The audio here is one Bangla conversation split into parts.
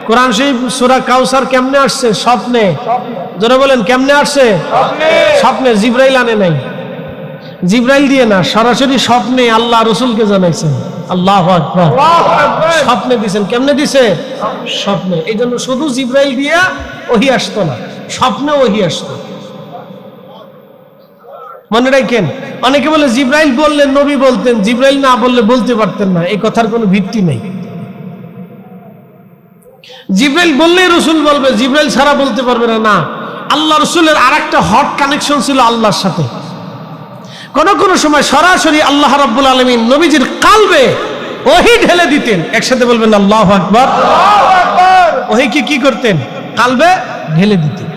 কোরআন শরীফ সূরা কাউসার কেমনে আসছে? স্বপ্নে। জোরে বলেন কেমনে আসছে? স্বপ্নে। জিবরাইল আনে নাই, জিবরাইল দিয়ে না, সরাসরি স্বপ্নে আল্লাহ রাসূলকে জানাইছেন। আল্লাহু আকবার। স্বপ্নে দিয়েছেন। কেমনে দিছে? স্বপ্নে। এই জন্য শুধু জিবরাইল দিয়া ওহী আসতো না, স্বপ্নে ওহী আসতো। মনে রাখেন, অনেকে বলে জিবরাইল বললেন নবী বলতেন, জিবরাইল না বললে বলতে পারতেন না। এই কথার কোনো ভিত্তি নেই। জিবরাইল বললেই রাসূল বলবে, জিবরাইল ছাড়া বলতে পারবে না। না, আল্লাহ রাসূলের আরেকটা হট কানেকশন ছিল আল্লাহর সাথে। কোন কোন সময় সরাসরি আল্লাহ রাব্বুল আলামিন নবীজির কালবে ওহী ঢেলে দিতেন। একসাথে বলবেন আল্লাহু আকবার। ওহী কি করতেন? কালবে ঢেলে দিতেন।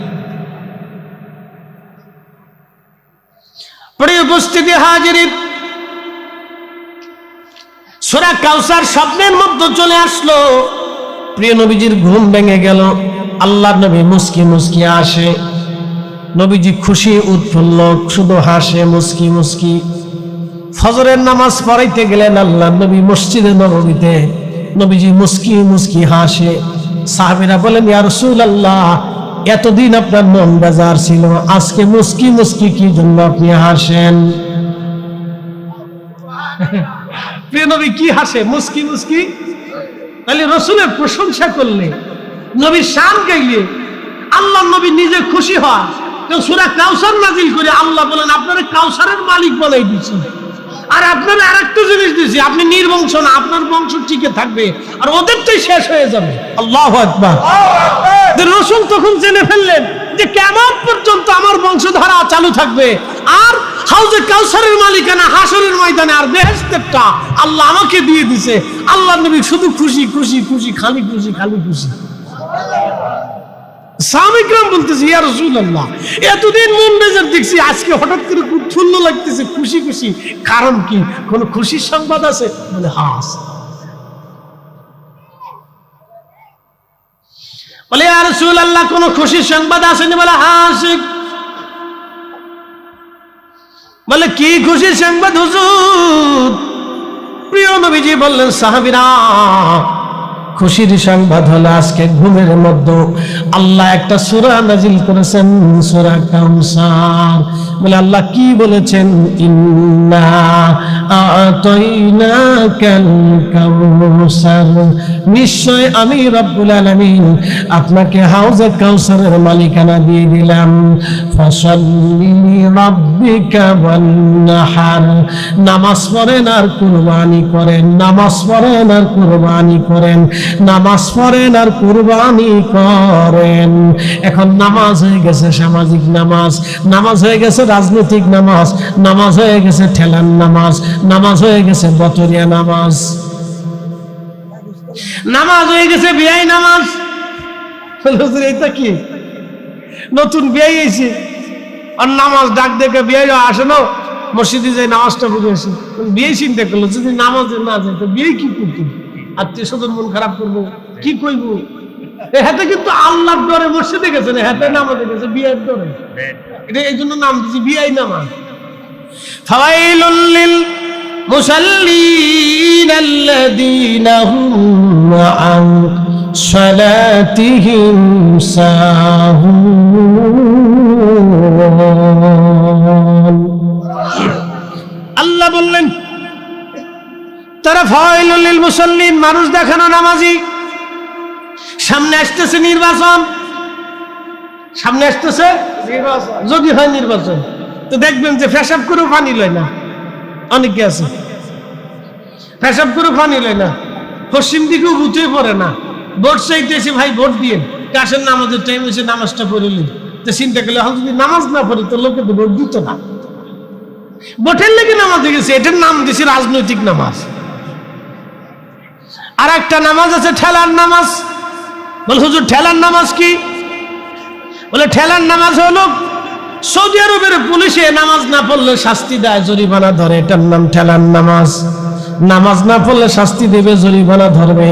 প্রিয় উপস্থিতি হাজিরিন, সূরা কাউসার স্বপ্নের মধ্যে চলে আসলো। প্রিয় নবীজির ঘুম ভেঙে গেল। আল্লাহর নবী মুস্কি মুস্কি আসে। নবীজি খুশি উৎফুল্ল, শুধু হাসে মুস্কি মুস্কি। ফজরের নামাজ পড়াইতে গেলেন আল্লাহর নবী মসজিদে নববীতে। নবীজি মুস্কি মুস্কি হাসে। সাহাবীরা বলেন, ইয়া রাসূলুল্লাহ, এতদিন আপনার মন বেজার ছিল, আজকে মুস্কি মুস্কি কি জন্য আপনি হাসেন? প্রিয় নবী কি হাসে? মুস্কি মুস্কি। তাহলে রাসূলের প্রশংসা করলে, নবীর শান গাইলে আল্লাহর নবী নিজে খুশি হয়। তো সূরা কাউসার নাজিল করে আল্লাহ বলেন, আপনারা কাউসারের মালিক বানাই দিয়েছি, আর আপনারা আরেকটা জিনিস দিয়েছি, আপনি নির্বংশ না, আপনার বংশ টিকে থাকবে, আর ওদেরটাই শেষ হয়ে যাবে। আল্লাহু আকবার। রাসূল তখন জেনে ফেললেন যে কিয়ামত পর্যন্ত আমার বংশধারা চালু থাকবে, আর হাউজে কাউসারের মালিকানা হাসরের ময়দানে আর বেহেশতেরটা আল্লাহ আমাকে দিয়ে দিয়েছে। আল্লাহর নবী শুধু খুশি খুশি খুশি, খালি খুশি খালি খুশি। সাহাবায়ে বলতেছে, ইয়া রাসূলুল্লাহ, এতদিন মন বেজার দেখছি, আজকে হঠাৎ করে উৎফুল্ল লাগতেছে, খুশি খুশি, কারণ কি? কোন খুশির সংবাদ আছে? বলে হ্যাঁ আছে। বলে, ইয়া রাসূলুল্লাহ, কোন খুশির সংবাদ আসেনি? বলে হ্যাঁ আছে। বলে কি খুশির সংবাদ হুজুর? প্রিয় নবীজি বললেন, সাহাবীরা, খুশির সংবাদ হলো আজকে ঘুমের মধ্যে আল্লাহ একটা সূরা নাজিল করেছেন, সূরা কাউসার। বলে আল্লাহ কি বলেছেন? ইন্না আতাইনাকাল কাউসার, নিশ্চয় আমি রব্বুল আলামিন আপনাকে হাউজে কাউসারের মালিকানা দিয়ে দিলাম। ফাসাল্লি লিরাব্বিকা ওয়ানহার, নামাজ পড়েন আর কুরবানি করেন, নামাজ পড়েন আর কুরবানি করেন, নামাজ পড়েন আর কুরবানি করেন। এখন নামাজ হয়ে গেছে সামাজিক নামাজ, নামাজ হয়ে গেছে রাজনৈতিক নামাজ, নামাজ হয়ে গেছে ঠেলান নামাজ, নামাজ হয়ে গেছে বতরিয়া নামাজ, নামাজ হয়ে গেছে বিয়াই নামাজ। এটা কি নতুন বিয়াই এসে আর নামাজ ডাক দেখে বিয়াই আসে না, মসজিদে যাই নামাজটা পড়ে আসে। বিয়ে চিন্তা করলো, যদি নামাজে না যায় তো বিয়ে কি করতো? আত্মীয় স্বজন মন খারাপ করবো, কি কইব? হাতে কিন্তু আল্লাহর ডরে মসজিদে গেছে না, হাতে নামাজে গেছে বিয়ের ডরে। এটা এই জন্য নাম দিয়েছি বিয়াই নামাজ। ফাওয়াইলুল লিল মুসাল্লিন আল্লাযীনা হুম আন সালাতিহিম সাহুন। আল্লাহ বললেন, তারা ফাওয়াইলুল লিল মুসাল্লিন, মানুষ দেখানো নামাজি। সামনে আসতেছে নির্বাচন, সামনে আসতেছে নির্বাচন। যদি হয় নির্বাচন, তো দেখবেন যে পেশাব করেও পানি লয় না। অনেকে আছে পেশাব করেও পানি লয় না, পশ্চিম দিকেও বুঝতে পড়ে না। ভোট চাইতেছি, ভাই ভোট দিয়ে কাশের নামাজের টাইম এসে নামাজটা পড়িলি, তো চিন্তা করলে এখন যদি নামাজ না পড়ি তো লোকে তো ভোট দিত না। ভোটের লেগে নামাজে গেছে, এটার নাম দিয়েছে রাজনৈতিক নামাজ। আর একটা নামাজ আছে ঠেলার নামাজ। বলে হুজুর ঠেলার নামাজ কি? বলে ঠেলার নামাজ হলো সৌদি আরবের পুলিশে নামাজ না পড়লে শাস্তি দেয়, জরিমানা ধরে, এটার নাম ঠেলার নামাজ। নামাজ না পড়লে শাস্তি দেবে, জরিমানা ধরবে,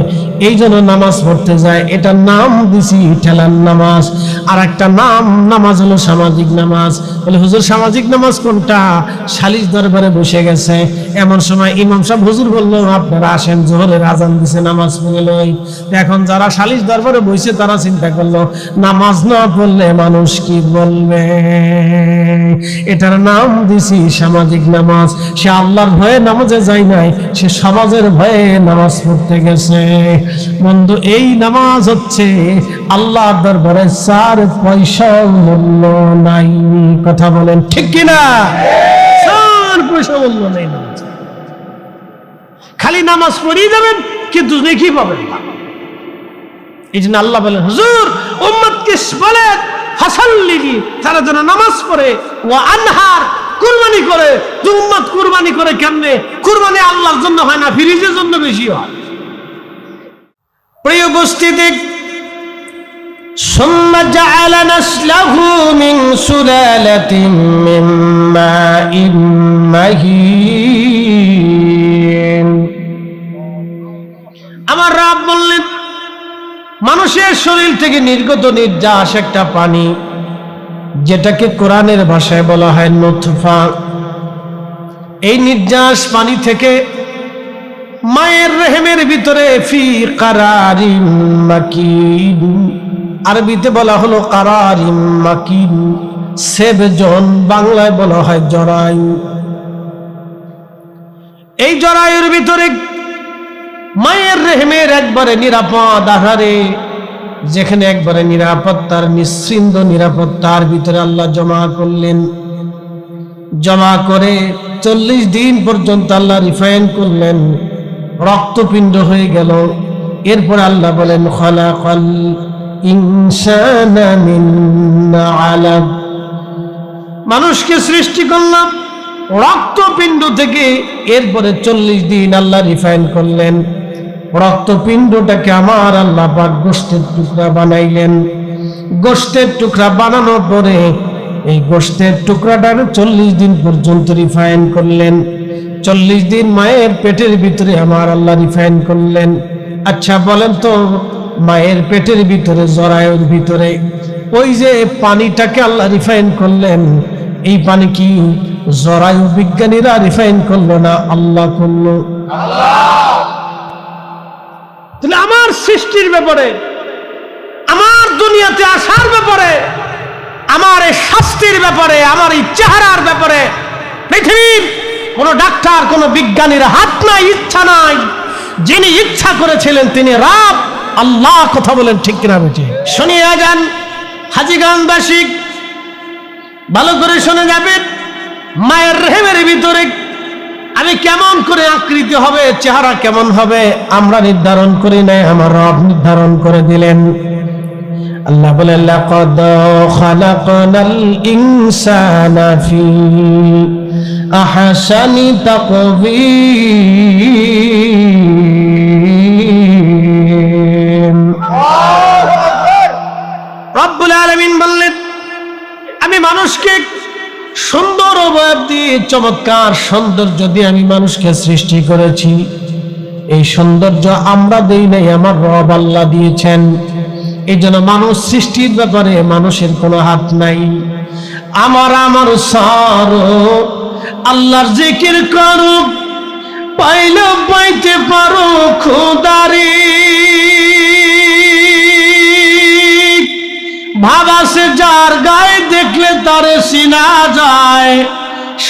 এই জন্য নামাজ পড়তে যায়। এটার নাম দিছি ঠেলার নামাজ। আর একটা নামাজ হলো সামাজিক নামাজ। বলে হুজুর সামাজিক নামাজ কোনটা? সালিশ দরবারে বসে গেছে, এমন সময় ইমাম সাহেব হুজুর বললো আপনারা আসেন, জোহরের আজান দিছে, নামাজ পড়ে লই। এখন যারা সালিশ দরবারে বসে তারা চিন্তা করলো নামাজ না পড়লে মানুষ কি বলবে, এটার নাম দিছি সামাজিক নামাজ। সে আল্লাহর ভয়ে নামাজে যায় নাই, সে সমাজের ভয়ে নামাজ পড়তে গেছে। বন্ধু, এই নামাজ হচ্ছে আল্লাহর দরবারে 4 পয়সা মূল্য নাই। কথা বলেন ঠিক কিনা? 4 পয়সা মূল্য নেই নামাজ। খালি নামাজ পড়েই যাবেন কিন্তু দেখি পাবেন না। এই জন্য আল্লাহ বলেন হুজুর উম্মতকে বলেন ফাসাল্লিলি, তারা যেন নামাজ পড়ে, ওয়া আনহার, কুরবানি করে। যে উম্মত কুরবানি করে কেমনে? কুরবানি আল্লাহর জন্য হয় না, ফিরিজের জন্য বেশি হয়। প্রিয় উপস্থিতি, সুম্মা জাআলা নাসলাহু মিন সুলালাতিন মিন মাইন মাহিন। আমার রব বললেন মানুষের শরীর থেকে নির্গত নির্যাস একটা পানি, যেটাকে কোরআনের ভাষায় বলা হয় নুতফা। এই নির্যাস পানি থেকে মায়ের রেহেমের ভিতরে ফি কারারিম মাকিন, আরবিতে বলা হলো কারারিম মাকিন, সেবজন, বাংলায় বলা হয় জরায়ু। এই জরায়ুর ভিতরে মায়ের রেহেমের একবারে নিরাপদ আহারে, যেখানে একবারে নিরাপত্তার নিশ্চিন্ত নিরাপত্তার ভিতরে আল্লাহ জমা করলেন। জমা করে 40 দিন পর্যন্ত আল্লাহ রিফাইন করলেন, রক্তপিণ্ড হয়ে গেল। এরপর আল্লাহ বলেন খালাকাল ইনসানা মিন আলাক, মানুষকে সৃষ্টি করলাম রক্তপিণ্ড থেকে। এরপরে 40 দিন আল্লাহ রিফাইন করলেন, রক্তপিণ্ডটাকে আমার আল্লাহ পাক গোশতের টুকরা বানাইলেন। গোশতের টুকরা বানানোর পরে এই গোশতের টুকরাটার 40 দিন পর্যন্ত রিফাইন করলেন। 40 দিন মায়ের পেটের ভিতরে আমার আল্লাহ রিফাইন করলেন। আচ্ছা বলেন তো, মায়ের পেটের ভিতরে জরায়ুর ভিতরে ওই যে পানিটাকে আল্লাহ রিফাইন করলেন, এই পানি কি জরায়ু বিজ্ঞানীরা রিফাইন করলো না আল্লাহ করলো? তাহলে আমার সৃষ্টির ব্যাপারে, আমার দুনিয়াতে আসার ব্যাপারে, আমার এই শাস্তির ব্যাপারে, আমার এই চেহারার ব্যাপারে পৃথিবীর কোন ডাক্তার, কোন বিজ্ঞানীর হাত নাই, ইচ্ছা নাই। যিনি ইচ্ছা করেছিলেন তিনি রব আল্লাহ। কথা বলেন ঠিক কিনা বেটি? শুনিয়া যান হাজীগঞ্জবাসী, ভালো করে শুনে যাবেন। মায়ের রেহেমের ভিতরে আমি কেমন করে আকৃতি হবে, চেহারা কেমন হবে আমরা নির্ধারণ করি নাই, আমার রব নির্ধারণ করে দিলেন। আল্লাহ বলেন লাকাদ খালাকনাল ইনসানা ফি আহসানি তাকওয়িম। রব্বুল আলামিন বললেন আমি মানুষকে সুন্দর অবয়ব দিয়ে, চমৎকার সৌন্দর্য দিয়ে আমি মানুষকে সৃষ্টি করেছি। এই সৌন্দর্য আমরা দেই নাই, আমার রব আল্লাহ দিয়েছেন। এই জন্য মানুষ সৃষ্টির ব্যাপারে মানুষের কোনো হাত নাই। আমার সারো আল্লাহর জিকির করো, পাইলে পাইতে পারো খোদারে। ভাবাসে যার গায়ে দেখলে তারে চিনা যায়,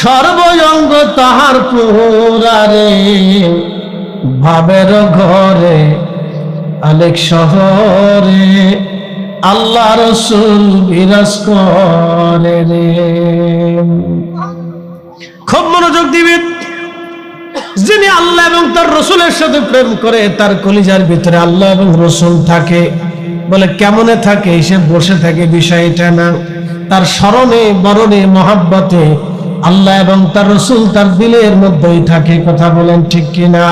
সর্বঙ্গ তাহার পুরারে। ভাবের ঘরে আলেক শহরে আল্লাহ রসুল বিরাজ করে রে। খুব মনোযোগ দিবেন। যিনি আল্লাহ এবং তার রসুলের সাথে প্রেম করে, তার কলিজার ভিতরে আল্লাহ এবং রসুল থাকে। বলে কেমনে থাকে? সে বসে থাকে বিষয়টা না, তার স্মরণে বরণে মহাব্বতে আল্লাহ এবং তার রসুল তার দিলের মধ্যেই থাকে। কথা বলেন ঠিক কিনা?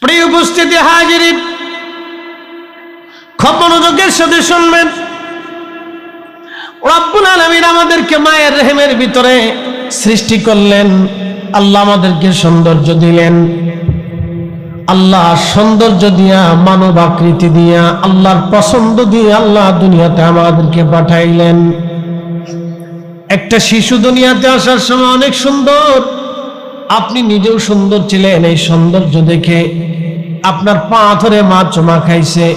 প্রিয় উপস্থিতি হাজির, খুব মনোযোগের সাথে শুনবেন। রব্বুল আলামিন আমাদেরকে মায়ের রেহেমের ভিতরে সৃষ্টি করলেন, আল্লাহ আমাদেরকে সৌন্দর্য দিলেন। আল্লাহ সৌন্দর্য দিয়া, মানব আকৃতি দিয়া, আল্লাহর পছন্দ দিয়ে আল্লাহ দুনিয়াতে আমাদেরকে পাঠাইলেন। একটা শিশু দুনিয়াতে আসার সময় অনেক সুন্দর, আপনি নিজেও সুন্দর ছিলেন। এই সৌন্দর্য দেখে আপনার পা ধরে মা চুমা খাইছে,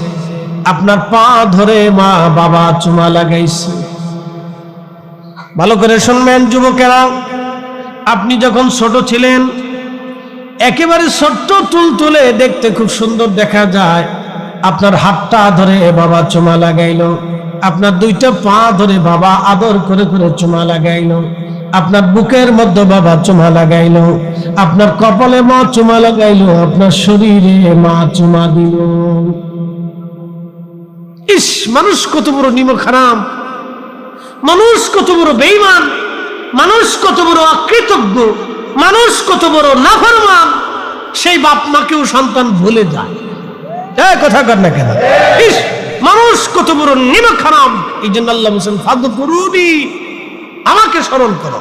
আপনার পা ধরে মা বাবা চুমা লাগাইছে। ভালো করে শুনবেন যুবকেরা, আপনি যখন ছোট ছিলেন, একেবারে ছোট্ট তুলতুলে, দেখতে খুব সুন্দর দেখা যায়। আপনার হাতটা ধরে বাবা চুমা লাগাইলো, আপনার দুইটা পা ধরে বাবা আদর করে করে চুমা লাগাইলো, আপনার বুকের মধ্যে বাবা চুমা লাগাইলো, আপনার কপালে মা চুমা লাগাইলো, আপনার শরীরে মা চুমা দিল। ইস, মানুষ কত বড় নিমক হারাম, মানুষ কত বড় বেঈমান, মানুষ কত বড় অকৃতজ্ঞ, মানুষ কত বড় নাফরমান। সেই বাপ মাকেও সন্তান ভুলে যায়। কথা কর না কেন? ইস, মানুষ কত বড় নিমক হারাম। এই জন্য আল্লাহ বলেন, ফাযকুরুনি, আমাকে স্মরণ করো,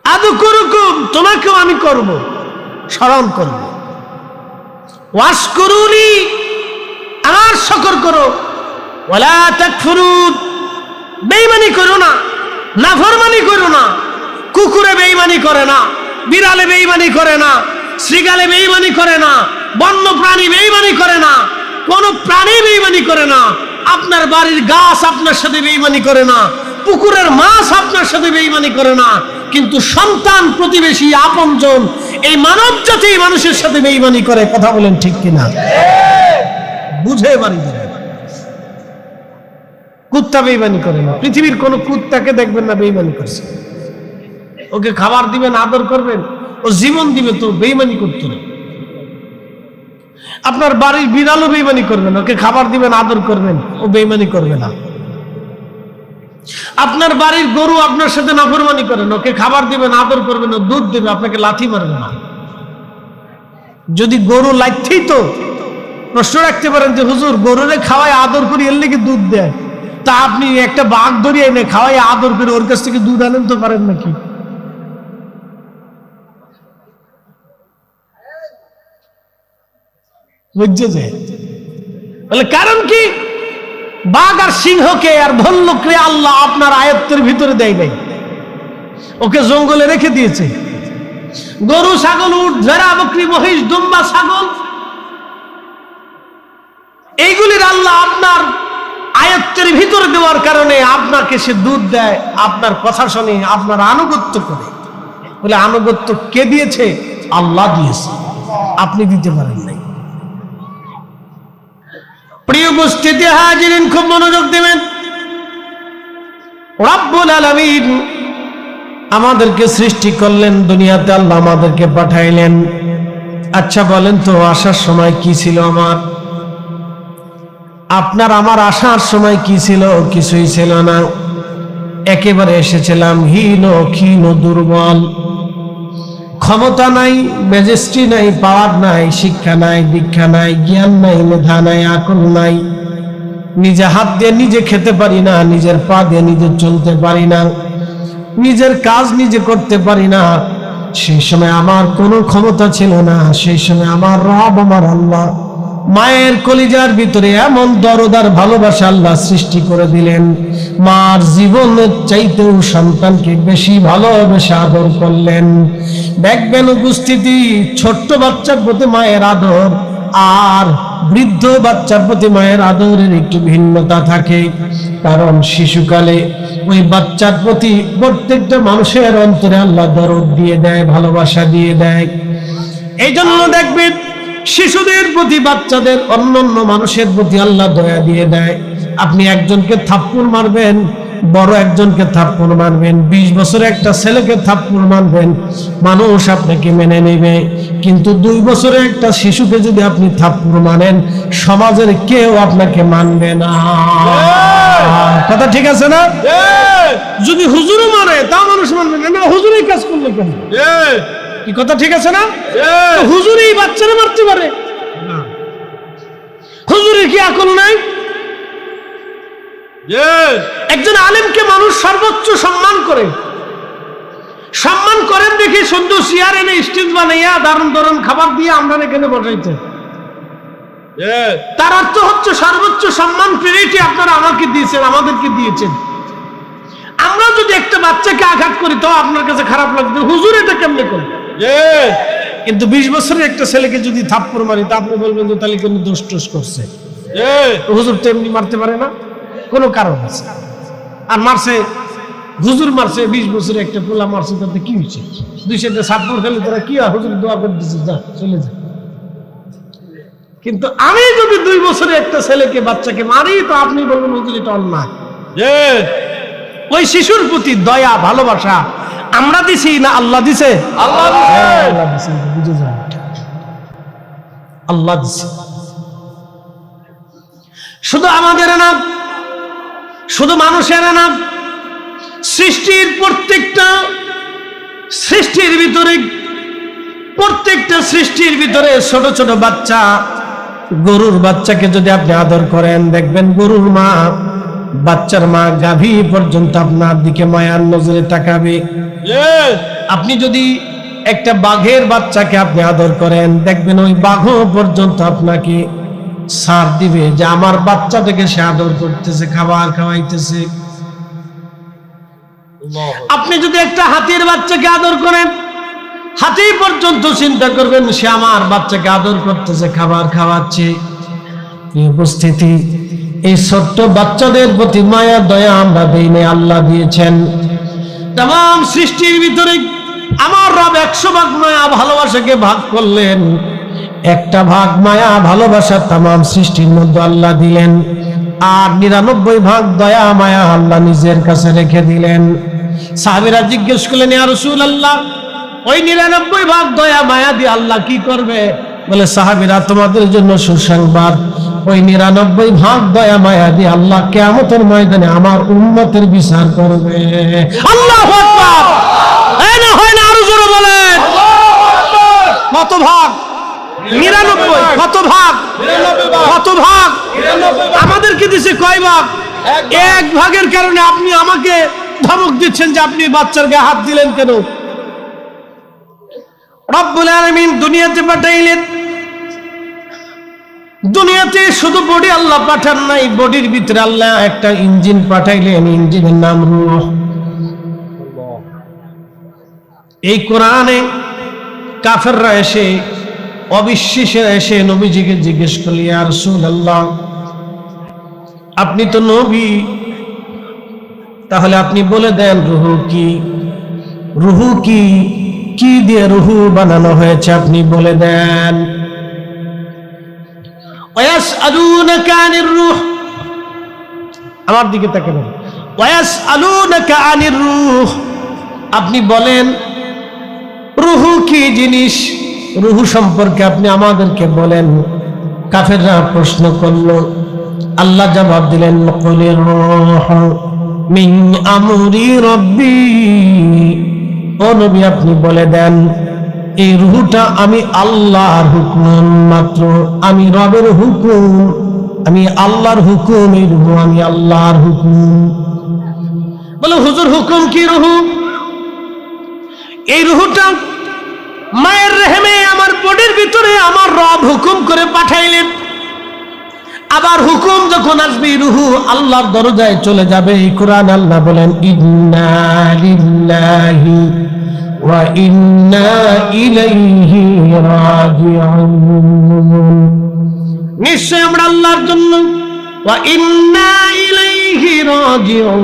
আযকুরুকুম, তোমাকেও আমি করব, স্মরণ করব। ওয়াশকুরুনি, আমার শুকর করো। ওয়ালা তাকফুরুন, বেঈমানি করো না, নাফরমানি করো না। কুকুরে বেঈমানি করে না, বিড়ালে বেঈমানি করে না, শ্রীগালে বেঈমানি করে না, বন্য প্রাণী বেঈমানি করে না, কোন প্রাণী বেঈমানি করে না। আপনার বাড়ির গাছ আপনার সাথে বেঈমানি করে না, পুকুরের মাছ আপনার সাথে বেঈমানি করে না, কিন্তু সন্তান, প্রতিবেশী, আপনজন, এই মানব জাতি মানুষের সাথে বেঈমানি করে। কথা বলেন ঠিক কিনা? বুঝে বাড়ি দেবে। কুত্তা বেঈমানি করে না, পৃথিবীর কোন কুত্তাকে দেখবেন না বেঈমানি করছে। ওকে খাবার দিবেন, আদর করবেন, ও জীবন দিবে, তো বেঈমানি করতে না। আপনার বাড়ির বিড়ালও বেঈমানি করবে না, ওকে খাবার দিবেন, আদর করবেন, ও বেঈমানি করবে না। আপনার বাড়ির গরু আপনার সাথে নাফরমানি করে না, ওকে খাবার দিবেন, আদর করবেন, ও দুধ দেবে, আপনাকে লাথি মারবে না। যদি গরু লাথি তো প্রশ্ন রাখতে পারেন যে হুজুর, গরুরে খাওয়াই আদর করি, এর লেগে দুধ দেয়, তা আপনি একটা বাঘ ধরিয়ে এনে খাওয়াই আদর করে ওর কাছ থেকে দুধ আনেন তো পারেন নাকি? বুঝছে যে বলে কারণ কি? বাঘ আর সিংহকে আর ভল্লুককে আল্লাহ আপনার আয়ত্তের ভিতরে দেয় নাই, ওকে জঙ্গলে রেখে দিয়েছে। গরু, ছাগল, উট, ভেড়া, বকরি, মহিষ, দুম্বা, ছাগল, এইগুলির আল্লাহ আপনার আয়ত্তের ভিতরে দেওয়ার কারণে আপনাকে সে দুধ দেয়, আপনার কথা শুনে, আপনার আনুগত্য করে। বলে আনুগত্য কে দিয়েছে? আল্লাহ দিয়েছে, আপনি দিতে পারেন নাই। প্রিয় উপস্থিতি হাজিরিন, খুব মনোযোগ দেবেন। রব্বুল আলামিন আমাদেরকে সৃষ্টি করলেন, দুনিয়াতে আল্লাহ আমাদেরকে পাঠাইলেন। আচ্ছা বলেন তো, আসার সময় কি ছিল? আপনার আমার আসার সময় কি ছিল? কিছুই ছিল না। একেবারে এসেছিলাম হীন, ক্ষীণ, দুর্বল, ক্ষমতা নাই, ম্যাজেস্ট্রি নাই, পাওয়ার নাই, শিক্ষা নাই, দীক্ষা নাই, জ্ঞান নাই, মেধা নাই, আকল নাই। নিজে হাত দিয়ে নিজে খেতে পারি না, নিজের পা দিয়ে নিজে চলতে পারি না, নিজের কাজ নিজে করতে পারি না। সেই সময় আমার কোনো ক্ষমতা ছিল না। সেই সময় আমার রব, আমার আল্লাহ মায়ের কলিজার ভিতরে এমন দরদার ভালোবাসা আল্লাহ সৃষ্টি করে দিলেন, মার জীবনের চাইতেও সন্তানকে বেশি ভালোবেসে আদর করলেন। দেখবেন উপস্থিতি, ছোট্ট বাচ্চার প্রতি মায়ের আদর আর বৃদ্ধ বাচ্চার প্রতি মায়ের আদরের একটু ভিন্নতা থাকে। কারণ শিশুকালে ওই বাচ্চার প্রতি প্রত্যেকটা মানুষের অন্তরে আল্লাহ দরদ দিয়ে দেয়, ভালোবাসা দিয়ে দেয়। এই জন্য দেখবেন শিশুদের প্রতি, বাচ্চাদের, অন্যান্য মানুষের প্রতি আল্লাহ দয়া দিয়ে দেয়। আপনি একজনকে থাপ্পড় মারবেন, বড় একজনকে থাপ্পড় মারবেন, 20 বছরের একটা ছেলেকে থাপ্পড় মারবেন, মানুষ আপনাকে মেনে নেবে। কিন্তু 2 বছরের একটা শিশুকে যদি আপনি থাপ্পড় মারেন, সমাজের কেউ আপনাকে মানবে না। কথা ঠিক আছে না? যদি হুজুরও মারে, তা মানুষ মানবে না। হুজুরই কাজ করলে কেন? কি কথা ঠিক আছে না? হুজুরই বাচ্চারা মারতে পারে, হুজুরের কি আকল নাই? একজন আলেমকে মানুষ সর্বোচ্চ সম্মান করে, সম্মান করেন দেখি সুন্দর চেয়ার এনে স্টেজ বানাইয়া দারুণ দারুণ খাবার দিয়ে আমরা এখানে বসাইতে, তার অর্থ হচ্ছে সর্বোচ্চ সম্মান প্রায়োরিটি আপনারা আমাকে দিয়েছেন, আমাদেরকে দিয়েছেন। আমরা যদি একটা বাচ্চাকে আঘাত করি তো আপনার কাছে খারাপ লাগবে, হুজুর এটা কেমনে করে। কিন্তু 20 বছরের একটা ছেলেকে যদি থাপ্পড় মারি তা আপনি বলবেন যে তাহলে কোনো দোষ টোষ করছে। হুজুর তো এমনি মারতে পারে না, কোনো কারণ আছে। আর মারছে, হুজুর মারছে, 20 বছরের একটা পোলা মারছে, তাতে কি হয়েছে? 200টা থাপ্পড় খেলে তারা কি হয়, হুজুর দোয়া করে দিচ্ছে, যা চলে যা। কিন্তু আমি যদি 2 বছরের একটা ছেলেকে বাচ্চাকে মারি তো আপনি বলবেন হুজুর এটা অন্যায়। ওই শিশুর প্রতি দয়া ভালোবাসা আমরা দিছি না আল্লাহ দিছে? আল্লাহ দিছে, বুঝে যান, আল্লাহ দিছে। শুধু আমাদের না, শুধু মানুষের না, সৃষ্টির প্রত্যেকটা সৃষ্টির ভিতরে, প্রত্যেকটা সৃষ্টির ভিতরে ছোট ছোট বাচ্চা, গরুর বাচ্চাকে যদি আপনি আদর করেন দেখবেন গরুর মা, বাচ্চার মা গাভী পর্যন্ত আপনার দিকে মায়ার নজরে তাকাবে। আপনি যদি একটা বাঘের বাচ্চাকে আপনি আদর করেন দেখবেন ওই বাঘও পর্যন্ত আপনাকে সার দিবে যে আমার বাচ্চাটাকে সে আদর করতেছে, খাবার খাওয়াইতেছে। আপনি যদি একটা হাতির বাচ্চাকে আদর করেন, হাতি পর্যন্ত চিন্তা করবেন সে আমার বাচ্চাকে আদর করতেছে, খাবার খাওয়াচ্ছে। উপস্থিতি, এই ছোট্ট বাচ্চাদের প্রতি মায়া দয়া আমরা দেইনি, আল্লাহ দিয়েছেন। तमाम সৃষ্টির ভিতরে আমার রব 100 ভাগ মায়া ভালোবাসাকে ভাগ করলেন, একটা ভাগ মায়া ভালোবাসা तमाम সৃষ্টির মধ্যে আল্লাহ দিলেন, আর 99 ভাগ দয়া মায়া আল্লাহ নিজের কাছে রেখে দিলেন। সাহাবীরা জিজ্ঞেস করলেন, ইয়া রাসূলুল্লাহ, ওই 99 ভাগ দয়া মায়া দিয়ে আল্লাহ কি করবে? বলে, সাহাবীরা তোমাদের জন্য সুসংবাদ, ওই 99 ভাগ দয়া মায়া দিয়ে আল্লাহ কিয়ামতের ময়দানে আমার উম্মতের বিচার করবে। আল্লাহু আকবার! এই না হয় না, আরো জোরে বলেন আল্লাহু আকবার! কত ভাগ? 99। কত ভাগ? 99 ভাগ। কত ভাগ? 99 ভাগ। আমাদেরকে দিছে কয় ভাগ? এক ভাগের কারণে আপনি আমাকে ধমক দিচ্ছেন যে আপনি বাচ্চার গায়ে হাত দিলেন কেন? রব্বুল আলামিন দুনিয়াতে পাঠাইলেন, দুনিয়াতে শুধু বডি আল্লাহ পাঠান নাই, বডির ভিতরে আল্লাহ একটা ইঞ্জিন পাঠাইলেন, ইঞ্জিনের নাম রূহ। এই কোরআনে কাফেররা এসে, অবিশ্বাসে এসে নবীজিকে জিজ্ঞেস করল, ইয়া রাসূলুল্লাহ, আপনি তো নবী, তাহলে আপনি বলে দেন রূহ কি? রূহ কি? কি দিয়ে রূহ বানানো হয়েছে আপনি বলে দেন। ওয়াসআলুনাকা আনির রূহ, আমার দিকে তাকাবেন। ওয়াসআলুনাকা আনির রূহ, আপনি বলেন রূহ কি জিনিস, রূহ সম্পর্কে আপনি আমাদেরকে বলেন। কাফেররা প্রশ্ন করলো, আল্লাহ জবাব দিলেন, কুলির রূহ মিন আমরি রব্বি, ও নবী আপনি বলে দেন এই রূহটা আমি আল্লাহর হুকুম মাত্র, আমি রবের হুকুম, আমি আল্লাহর হুকুম, এই রূহ আমি আল্লাহর হুকুম। বলে, হুজুর হুকুম কি রূহ? এই রূহটা মায়ের রেহেমে আমার বডির ভিতরে আমার রব হুকুম করে পাঠাইলেন, আবার হুকুম যখন আসবে রূহ আল্লাহর দরজায় চলে যাবে। এই কোরআন আল্লাহ বলেন, ইন্না লিল্লাহি ওয়া ইন্না ইলাইহি রাজিউন, নিশ্চয় আমরা আল্লাহর জন্য, ওয়া ইন্না ইলাইহি রাজিউন,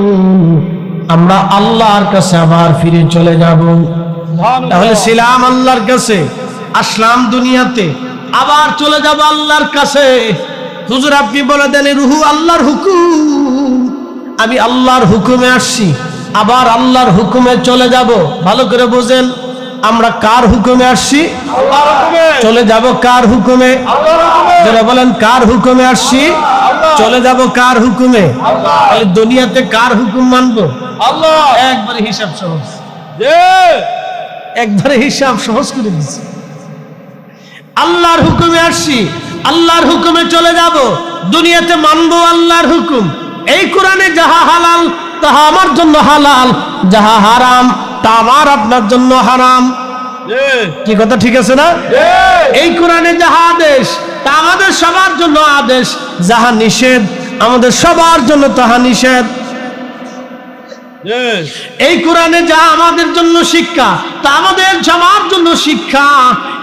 আমরা আল্লাহর কাছে আবার ফিরে চলে যাব। তাহলে ছিলাম আল্লাহর কাছে, আসলাম দুনিয়াতে, আবার চলে যাব আল্লাহর কাছে। হুজুর আপনি বলে দেন রূহ আল্লাহর হুকুম, আমি আল্লাহর হুকুমে আসছি, আবার আল্লাহর হুকুমে চলে যাব। ভালো করে বুঝেন, আমরা কার হুকুমে আসছি? আল্লাহর হুকুমে। চলে যাব কার হুকুমে? আল্লাহর হুকুমে। যারা বলেন কার হুকুমে আসছি, চলে যাব কার হুকুমে? আল্লাহ। তাহলে দুনিয়াতে কার হুকুম মানবো? আল্লাহ। একবারে হিসাব সহজ, একবারে হিসাব সহজ করে দিচ্ছি। আল্লাহর হুকুমে আসছি, আল্লাহর হুকুমে চলে যাব, দুনিয়াতে মানবো আল্লাহর হুকুম। এই কোরআনে যাহা হালাল তাহা আমার জন্য হালাল, যাহা হারাম তা আমার আপনার জন্য হারাম। কি কথা ঠিক আছে না? এই কোরআনে যাহা আদেশ তা আমাদের সবার জন্য আদেশ, যাহা নিষেধ আমাদের সবার জন্য তাহা নিষেধ। এই কোরআনে যা আমাদের জন্য শিক্ষা তা আমাদের সবার জন্য শিক্ষা।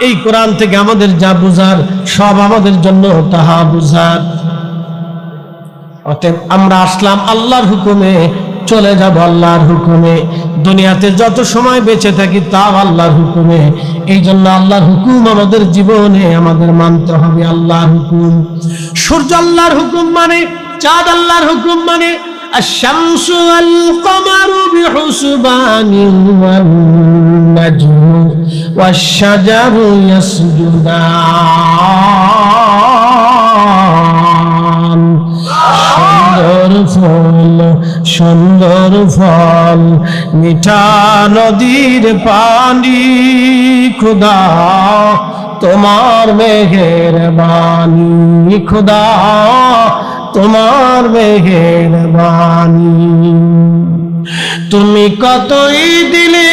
এই কোরআন থেকে আমাদের যা বুঝার সব আমাদের জন্য তাহা বুঝার। অতএব আমরা আসলাম আল্লাহর হুকুমে, চলে যাব আল্লাহর হুকুমে। দুনিয়াতে যত সময় বেঁচে থাকি তাও আল্লাহর হুকুমে। এই জন্য আল্লাহর হুকুম আমাদের জীবনে আমাদের মানতে হবে। আল্লাহর হুকুম, সূর্য আল্লাহর হুকুম মানে, চাঁদ আল্লাহর হুকুম মানে, الشمس والقمر بحسبان والنجم والشجر يسجدان। সুন্দর ফুল, সুন্দর ফল, মিঠা নদীর পানি, খোদা তোমার মেঘের বাণী, খোদা তোমার মেঘের বাণী। তুমি কতই দিলে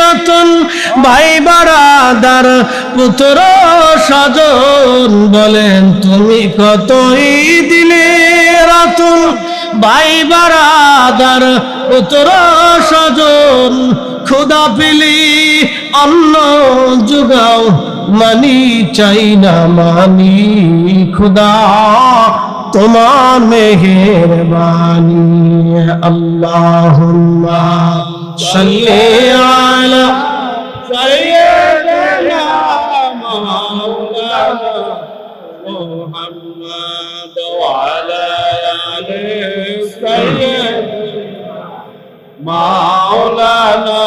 রতন, ভাই বারাদার পুত্র স্বজন, বলেন তুমি কতই দিলে রতন, ভাই বারাদার পুত্র স্বজন। খোদা পেলি অন্ন যোগাও, মানি চাই না মানি, খোদা তোমার মেহেরবানি। আল্লাহুম্মা সাল্লি আলা সাইয়্যিদিনা মাওলানা মুহাম্মদ ওয়া আলা আলি সাইয়্যিদিনা মাওলানা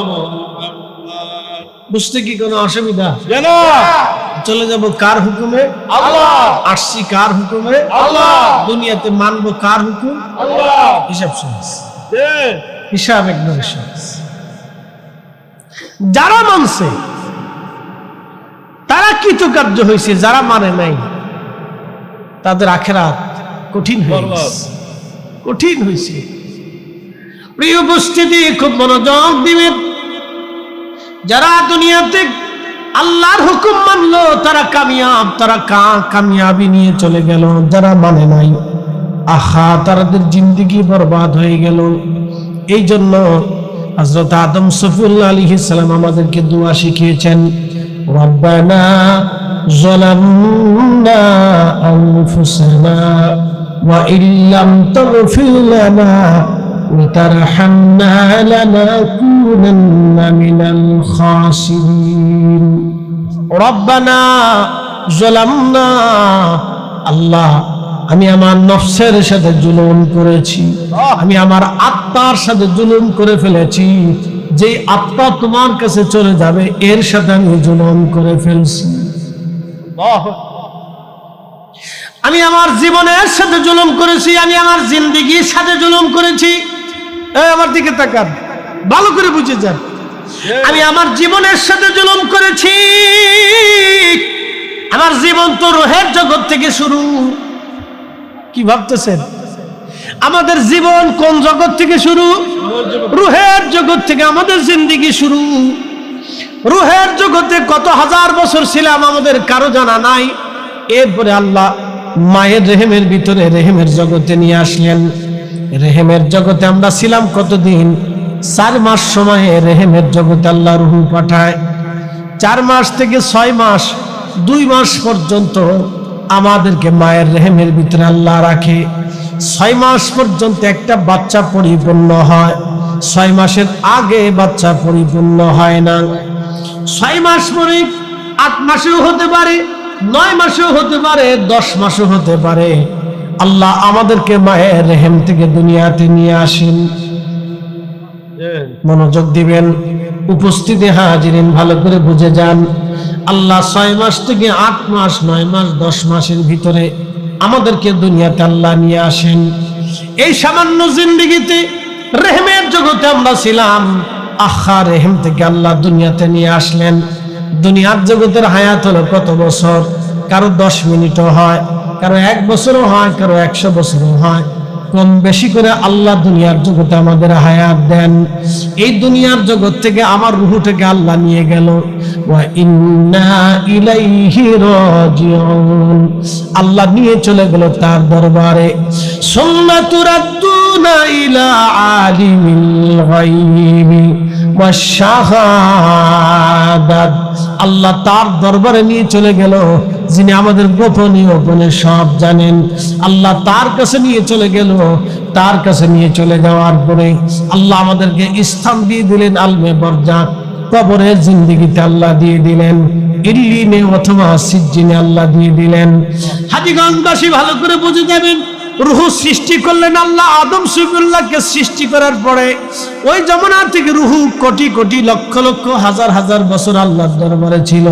মুহাম্মদ। বুঝতে কি কোনো অসুবিধা? জানো চলে যাব কার হুকুমে? আল্লাহ। আসছি কার হুকুমে? আল্লাহ। দুনিয়াতে মানবো কার হুকুম? আল্লাহ। হিসাব সহজ, হিসাব একদম সহজ। যারা মানছে তারা কৃতকার্য হয়েছে, যারা মানে নাই তাদের আখিরাত কঠিন হয়েছে, কঠিন হয়েছে। প্রিয় উপস্থিতি, খুব মনোযোগ দিবেন। যারা দুনিয়াতে আল্লাহর হুকুম মানলো তারা কামিয়াব, তারা কামিয়াবি নিয়ে চলে গেল। যারা মানে নাই, আহা, তাদের জিন্দেগি বরবাদ হয়ে গেল। এই জন্য হযরত আদম সফিউল্লাহ আলাইহিস সালাম আমাদেরকে দোয়া শিখিয়েছেন, রব্বানা যালামনা আনফুসানা ওয়া ইল্লাম তাগফির লানা ওয়া তারহামনা লানাকুনান্না মিনাল খাসিরিন। রব্বানা যালামনা, আল্লাহ আমি আমার নফসের সাথে জুলুম করেছি, আমি আমার আত্মার সাথে জুলুম করে ফেলেছি। যে আত্মা তোমার কাছে চলে যাবে এর সাথে আমি জুলুম করে ফেলছি। আমি আমার জীবনের সাথে জুলুম করেছি, আমি আমার জিন্দেগির সাথে জুলুম করেছি। আমার দিকে তাকান, ভালো করে বুঝে যান। আমি আমার জীবনের সাথে জুলুম করেছি। আমার জীবন তো রুহের জগৎ থেকে শুরু। কি ভাবতেছেন? আমাদের জীবন কোন জগৎ থেকে শুরু? রুহের জগৎ থেকে আমাদের জিন্দেগি শুরু। রুহের জগতে কত হাজার বছর ছিলাম আমাদের কারো জানা নাই। এরপরে আল্লাহ মায়ের রেহেমের ভিতরে রেহেমের জগতে নিয়ে আসলেন। রেহেমের জগতে আমরা ছিলাম কতদিন? 4 মাস সময়ে রেহেমের জগতে আল্লাহ রূহ পাঠায়। 4 মাস থেকে 6 মাস, 2 মাস পর্যন্ত আমাদেরকে মায়ের রেহেমের ভিতরে আল্লাহ রাখে। 6 মাস পর্যন্ত একটা বাচ্চা পরিপূর্ণ হয়। 6 মাসের আগে বাচ্চা পরিপূর্ণ হয় না। 6 মাস পরে 8 মাসেও হতে পারে, 9 মাসেও হতে পারে, 10 মাসও হতে পারে। আল্লাহ আমাদেরকে মায়ের রেহেম থেকে দুনিয়াতে নিয়ে আসেন। মনোযোগ দিবেন, উপস্থিতি হাজিরিন, ভালো করে বুঝে যান। আল্লাহ 6 মাস থেকে 8 মাস, 9 মাস, 10 মাসের ভিতরে আমাদেরকে দুনিয়াতে আল্লাহ নিয়ে আসেন। এই সামান্য জিন্দেগিতে রেহেমের জগতে আমরা ছিলাম। আহা, রেহেম থেকে আল্লাহ দুনিয়াতে নিয়ে আসলেন। দুনিয়ার জগতের হায়াত হলো কত বছর? কারো 10 মিনিটও হয়, কারো 1 বছরও হয়, কারো 100 বছরও হয়। কম বেশি করে আল্লাহ দুনিয়ার জগতে আমাদের হায়াত দেন। এই দুনিয়ার জগৎ থেকে আমার রূহটাকে আল্লাহ নিয়ে গেল। ওয়া ইন্না ইলাইহি রাজিউন, আল্লাহ নিয়ে চলে গেল তার দরবারে। সুম্মা তুরাদ্দুনা ইলা আলিমিল গায়বি ওয়াশ শাহাদাত, আল্লাহ তার দরবারে নিয়ে চলে গেল যিনি আমাদের গোপনীয় গোপনে সব জানেন। আল্লাহ তার কাছে নিয়ে চলে গেল। তার কাছে নিয়ে চলে যাওয়ার পরে আল্লাহ আমাদেরকে স্থান দিয়ে দিলেন আলমে বরজাক, কবরের জিন্দেগিতে আল্লাহ দিয়ে দিলেন, ইল্লিনে অথবা সিজ্জিনে আল্লাহ দিয়ে দিলেন। হাজীগঞ্জবাসী ভালো করে বুঝে যাবেন, রূহ সৃষ্টি করলেন আল্লাহ আদম সফিউল্লাহকে সৃষ্টি করার পরে। ওই যমুনা থেকে রূহ কোটি কোটি লক্ষ লক্ষ হাজার হাজার বছর আল্লাহর দরবারে ছিল।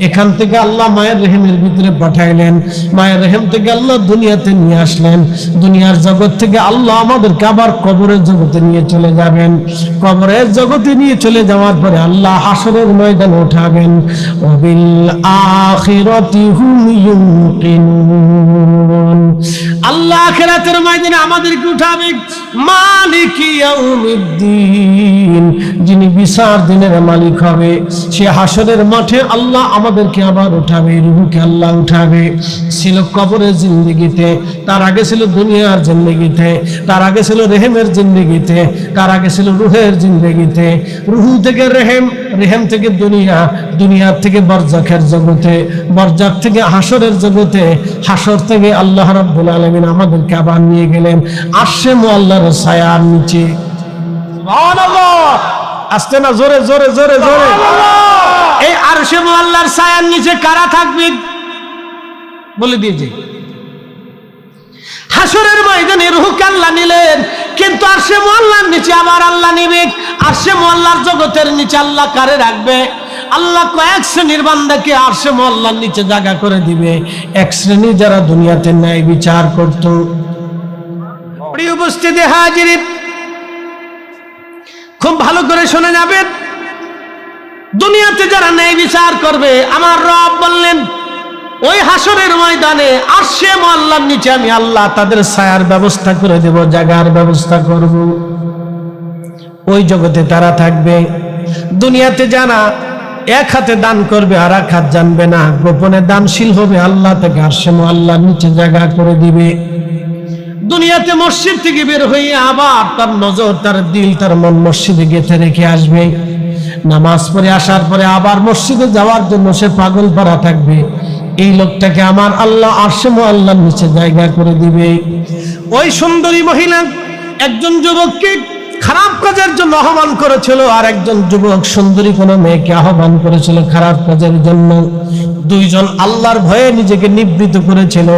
এখান থেকে আল্লাহ মায়ের রেহেমের ভিতরে পাঠাইলেন, মায়ের রেহেম থেকে আল্লাহ দুনিয়াতে নিয়ে আসলেন। দুনিয়ার জগৎ থেকে আল্লাহ আমাদেরকে আবার কবরের জগতে নিয়ে চলে যাবেন। কবরের জগতে নিয়ে চলে যাওয়ার পরে আল্লাহ হাসরের ময়দানে উঠাবেন। ওয়াবিল আখিরাতি হুম ইউকিনুন, আল্লাহ আখিরাতের ময়দানে আমাদেরকে উঠাবে। মালিক ইয়াউমিদ্দিন, যিনি বিচার দিনের মালিক হবে, সে হাসরের মাঠে আল্লাহ আমাদেরকে আবার উঠাবে। রূহকে আল্লাহ উঠাবে। ছিল কবরের জিন্দেগিতে, তার আগে ছিল দুনিয়ার জিন্দেগিতে, তার আগে ছিল রেহেমের জিন্দেগিতে, তার আগে ছিল রূহের জিন্দেগিতে। রূহ থেকে রেহেম, রেহেম থেকে দুনিয়া, দুনিয়ার থেকে বরজাখের জগতে, বরজাখ থেকে হাসরের জগতে, হাসর থেকে আল্লাহ রাব্বুল আলামিন আমাদেরকে আবার নিয়ে গেলেন আরশে মুআল্লার ছায়ার নিচে। সুবহানাল্লাহ, আসতে না, জোরে জোরে জোরে জোরে। এই আরশে মুআল্লার ছায়ার নিচে কারা থাকবে বলে দিয়েছে। হাসরের ময়দানে রূহকে আল্লাহ নিলেন, কিন্তু আরশে মুআল্লার নিচে আবার আল্লাহ নিবে। আরশে মুআল্লার জগতের নিচে আল্লাহ কারে রাখবে? আল্লাহ কয়েক শ্রেণীর বান্দাকে আরশে মুআল্লার নিচে জায়গা করে দিবে। এক শ্রেণী যারা দুনিয়াতে ন্যায় বিচার করত। প্রিয় উপস্থিতি হাজির, খুব ভালো করে শুনে যাবেন। দুনিয়াতে যারা ন্যায় বিচার করবে, আমার রব বললেন ওই হাসরের ময়দানে আরশে মুআল্লার নিচে আমি আল্লাহ তাদের ছায়ার ব্যবস্থা করে দেব, জায়গার ব্যবস্থা করব। ওই জগতে তারা থাকবে। দুনিয়াতে যারা এক হাতে দান করবে আর এক হাত জানবে না, গোপনে দানশীল হবে, আল্লাহ তাকে আরশে মুআল্লার নিচে জায়গা করে দিবে। দুনিয়াতে মসজিদ থেকে বের হয়ে আবার তার নজর, তার দিল, তার মন মসজিদে গেঁথে রেখে আসবে। নামাজ পড়ে আসার পরে আবার মসজিদে যাওয়ার জন্য সে পাগল পারা থাকবে। এই লোকটাকে আমার আল্লাহ আরশে মুআল্লার নিচে জায়গা করে দিবে। ওই সুন্দরী মহিলা একজন যুবককে খারাপ কাজের জন্য আহ্বান করেছিল, আর একজন যুবক সুন্দরী কোনো মেয়েকে আহ্বান করেছিল খারাপ কাজের জন্য। দুইজন আল্লাহর ভয়ে নিজেকে নিবৃত করেছিল।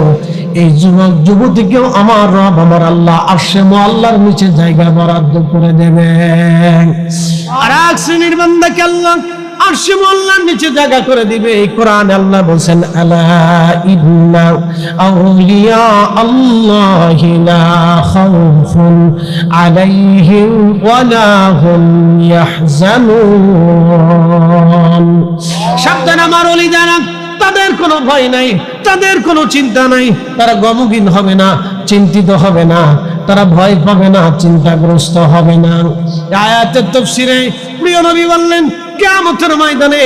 এই যুবক যুবতীকেও আমার রব, আমার আল্লাহ আরশে মুআল্লার নিচে জায়গা বরাদ্দ করে দেবেন। আর এক শ্রেণীর বান্দাকে আল্লাহ আরশে মুআল্লার নিচে জায়গা করে দিবে। এই কোরআনে আল্লাহ বলেন, আলা ইন্না আউলিয়া আল্লাহি লা খাউফুন আলাইহিম ওয়া লা হুম ইয়াহজানুন। সাবধান আমার ওলি যারা, তাদের কোনো ভয় নাই, তাদের কোনো চিন্তা নাই, তারা গমগীন হবে না, চিন্তিত হবে না, তারা ভয় পাবে না, চিন্তাগ্রস্ত হবে না। আয়াতের তাফসীরে প্রিয় নবী বললেন, কিয়ামতের ময়দানে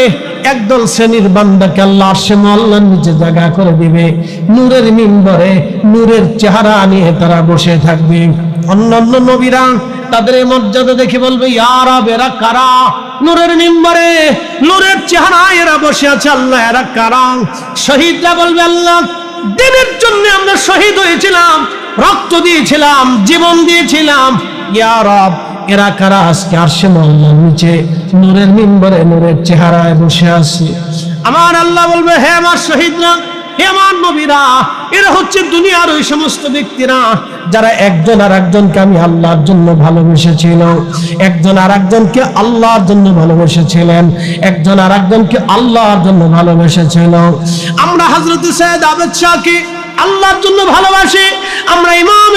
একদল শ্রেণীর বান্দাকে আল্লাহ আরশে মুআল্লার নিচে জায়গা করে দিবে। নূরের মিম্বরে নূরের চেহারা নিয়ে তারা বসে থাকবে। অন্যান্য নবীরা তাদের এই মর্যাদা দেখে বলবে, ইয়া রাব, এরা কারা? নূরের মিম্বরে নূরের চেহারায় এরা বসে আছে, আল্লাহ এরা কারা? শহীদরা বলবে, আল্লাহ দিনের জন্য আমরা শহীদ হয়েছিলাম, রক্ত দিয়েছিলাম, জীবন দিয়েছিলাম। ইয়া রাব, এরা কারা? আজকে আরশে মুআল্লার নিচে নূরের মিম্বরে নূরের চেহারায় বসে আছে। আমার আল্লাহ বলবে, হে আমার শহীদরা, হে আমার নবীরা, এরা হচ্ছে দুনিয়ার ওই সমস্ত ব্যক্তিরা যারা একজন আর একজনকে আমি আল্লাহর জন্য ভালোবেসেছিল, একজন আর একজনকে আল্লাহর জন্য ভালোবেসেছিলেন, একজন আর একজনকে আল্লাহর জন্য ভালোবেসেছিল। আমরা হযরত সৈয়দ আবেদ শাহকে আল্লাহর জন্য ভালোবাসি। আমরা ইমাম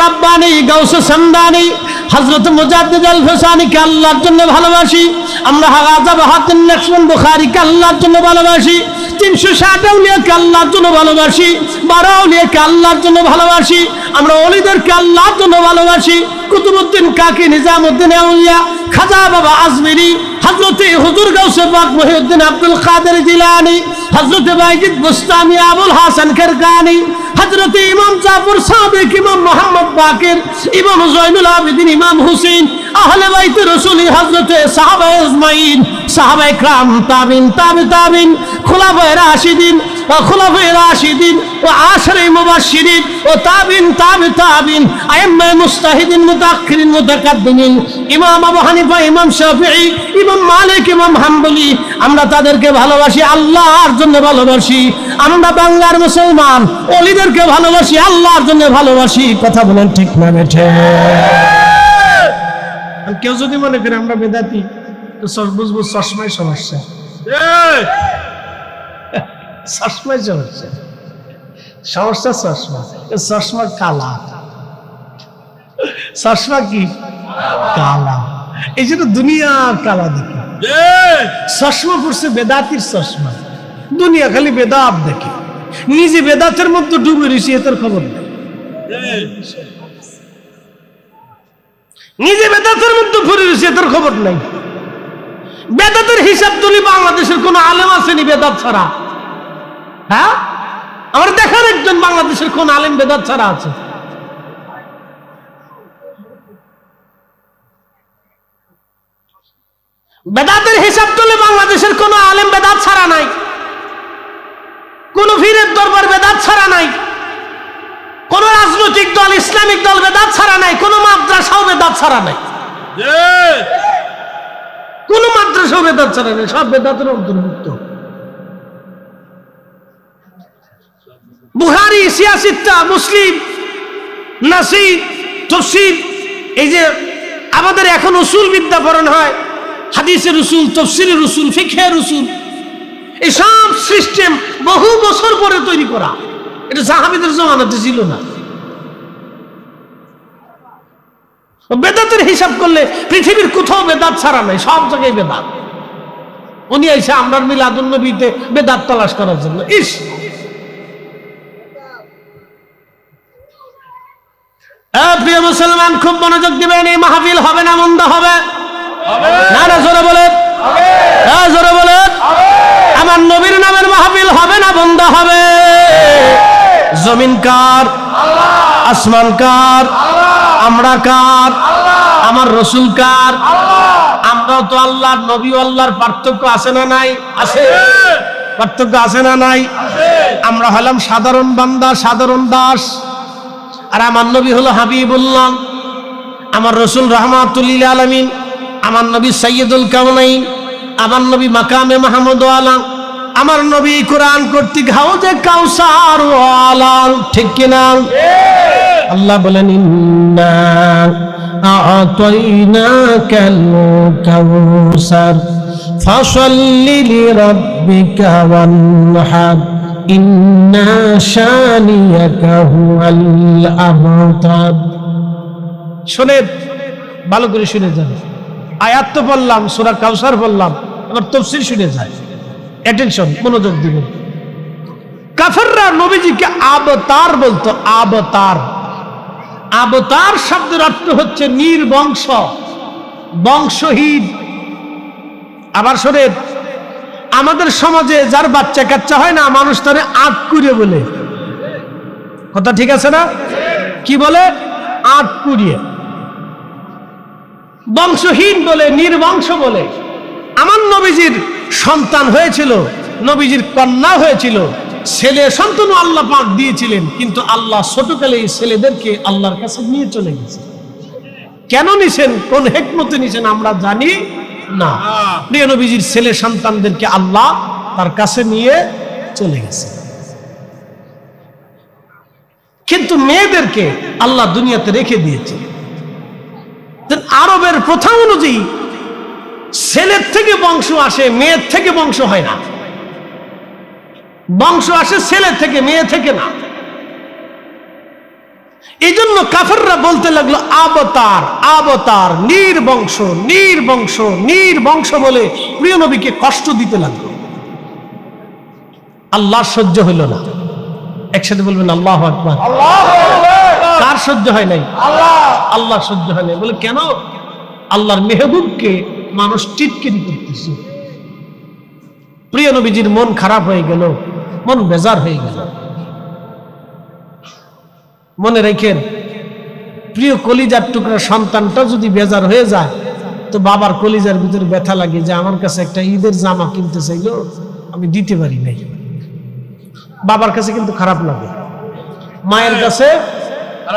রাব্বানি গাউসে সামদানি হযরত মুজাদ্দিদ আল ফসানিকে আল্লাহর জন্য ভালোবাসি। আমরা হাগাজা বাহাতুন নকশবন্দ বুখারীকে আল্লাহর জন্য ভালোবাসি। 360 আউলিয়াকে আল্লাহর জন্য ভালোবাসি। 12 আউলিয়াকে আল্লাহর জন্য ভালোবাসি। আমরা ওলিদেরকে আল্লাহর জন্য ভালোবাসি। কুতুবউদ্দিন কাকি, নিজামউদ্দিন আউলিয়া, খাজা বাবা আজমিরি, হযরতে হুজুর গাউসে পাক মহিউদ্দিন আব্দুল কাদের জিলানী, হযরতে বাইজিদ বুস্তামি, আবুল হাসান খারকানি, হযরতে ইমাম জাফর সাদিক, ইমাম মুহাম্মদ বাকির, ইমাম জয়নুল আবেদিন, ইমাম হুসেন, আহলে বাইত রাসূল, হযরতে সাহাবা আজমাইন, সাহাবায়ে کرام, তাবিন, তাবিন, খুলাফায়ে রাশিদিন ও খুলাফায়ে রাশিদিন ও আশরে মুবাশশিরিন ও তাবিন, আইম্মায়ে মুজতাহিদিন, মুতাআখিরিন, মুতাকাদ্দিমিন, ইমাম আবু হানিফা, ইমাম শাফিঈ, ইমাম মালিক, ইমাম হাম্বলি, আমরা তাদেরকে ভালোবাসি, আল্লাহর জন্য ভালোবাসি। আমরা বাংলার মুসলমান, ওলিদেরকে ভালোবাসি, আল্লাহর জন্য ভালোবাসি। কথা বলেন ঠিক না বেঠে? কেউ যদি মনে করে আমরা বেদাতি, তো বুঝবো চশমায় সমস্যা, চশমায় সমস্যা, সমস্যা চশমা, চশমা কালা, চশমা কি কালা, এই জন্য দুনিয়া কালা দেখে। চশমা পড়ছে বেদাতির চশমা, দুনিয়া খালি বেদাত দেখে, নিজে বেদাতের মধ্যে ডুবে রয়েছে, এটার খবর নেই। নিজে বেদাতের মধ্যে ঘুরে রয়েছে, এটার খবর নাই। বেদাতের হিসাব তুলি বাংলাদেশের কোন আলেম আসেনি বেদাত ছাড়া? হ্যাঁ, আমার দেখার একজন বাংলাদেশের কোন আলেম বেদাত ছাড়া আছে? বেদাতের হিসাব তুলে বাংলাদেশের কোন আলেম বেদাত ছাড়া নাই, কোন পীরের দরবার বেদাত ছাড়া নাই, কোন রাজনৈতিক দল, ইসলামিক দল বেদাত ছাড়া নাই, কোন মাদ্রাসাও বেদাত ছাড়া নাই, কোন মাদ্রাসাও বেদাত ছাড়া নাই, সব বেদাতের অন্তর্ভুক্ত। বুখারী, সিয়াসিত্তা, মুসলিম, নাসি, তাফসীর, এই যে আমাদের এখন উসুল বিদ্যা পড়ানো হয়, হাদিসের উসুল, তাফসীরের উসুল, ফিকহের উসুল, এই সব সিস্টেম বহু বছর পরে তৈরি করা। এটা সাহাবীদের জমানাতে ছিল না। বেদাতের হিসাব করলে পৃথিবীর কোথাও বেদাত ছাড়া নাই, সব জায়গায় বেদাত। উনি এসে আমরা মিলাদুন নবীতে বেদাত তালাশ করার জন্য, ইস! প্রিয় মুসলমান, খুব মনোযোগ দিবেন। এই মাহফিল হবে না মন্দ হবে? না না, জোরে বলেন, জোরে বলেন। আমার নবীর নামের মাহফিল হবে না বন্ধ হবে? জমিন কার? আসমান কার? আমরা কার? আমার রসুল কার? আমরাও তো আল্লাহর, নবী আল্লাহর। পার্থক্য আছে না নাই? আছে। পার্থক্য আছে না নাই? আমরা হলাম সাধারণ বান্দা, সাধারণ দাস, আর আমার নবী হলো হাবিবুল্লাহ, আমার রসুল রাহমাতুল লিল আলামিন, আমার নবী সাইয়্যিদুল কাউনাইন, আমার নবী মাকামে মাহমুদ ওয়ালা, আমার নবী কোরআন কর্তৃক হাউজে কাউসার ওয়ালা। ঠিক কিনা? আল্লাহ বলেন, ইন্না আ'তাইনাকাল কাউসার ফাসাল্লি লিরাব্বিকা ওয়ানহার ইন্না শানিয়াকা হুয়াল আবতার। শুনে ভালো করে শুনে যান। আয়াত তো বললাম, সূরা কাউসার বললাম, আবার তাফসীর শুনে যায়। অ্যাটেনশন, মনোযোগ দিবেন। কাফেররা নবীজিকে আবতার বলতো, আবতার। আবতার শব্দের অর্থ হচ্ছে নির্বংশ, বংশহীন। আবার শোনেন, আমাদের সমাজে যার বাচ্চা কাচ্চা হয় না, মানুষ তারে আট কুড়িয়ে বলে। কথা ঠিক আছে না? কি বলে? আট কুড়িয়ে। বংশহীন বলে, নির্বংশ বলে। আমার নবীজির সন্তান হয়েছিল, নবীজির কন্যা হয়েছিল, ছেলে সন্তান আল্লাহ পাক দিয়েছিলেন, কিন্তু আল্লাহ ছোটকালে এই ছেলেদেরকে আল্লাহর কাছে নিয়ে চলে গেছে। কেন নিছেন, কোন হিকমতে নিছেন আমরা জানি না। প্রিয় নবীজির ছেলে সন্তানদেরকে আল্লাহ তার কাছে নিয়ে চলে গেছে, কিন্তু মেয়েদেরকে আল্লাহ দুনিয়াতে রেখে দিয়েছে। আরবের প্রথা অনুযায়ী ছেলের থেকে বংশ আসে, মেয়ের থেকে বংশ হয় না। বংশ আসে ছেলে থেকে, মেয়ে থেকে না। এই জন্য কাফেররা বলতে লাগলো আবতার আবতার, নির্বংশ নির্বংশ নির্বংশ বলে প্রিয় নবীকে কষ্ট দিতে লাগলো। আল্লাহ সহ্য হইল না। একসাথে বলবেন আল্লাহু আকবার। কার সহ্য হয় নাই? আল্লাহ সহ্য হয় নাই। বলে কেন? আল্লাহর মেহবুবকে মানুষ টিটকিরি করতেছে। প্রিয় নবীজির মন খারাপ হয়ে গেল, মন বেজার হয়ে গেল। মনে রাখেন, প্রিয় কলিজার টুকরা সন্তানটা যদি বেজার হয়ে যায় তো বাবার কলিজার ভিতরে ব্যথা লাগে যে আমার কাছে একটা ঈদের জামা কিনতে চাইলো, আমি দিতে পারি নাই। বাবার কাছে কিন্তু খারাপ লাগে, মায়ের কাছে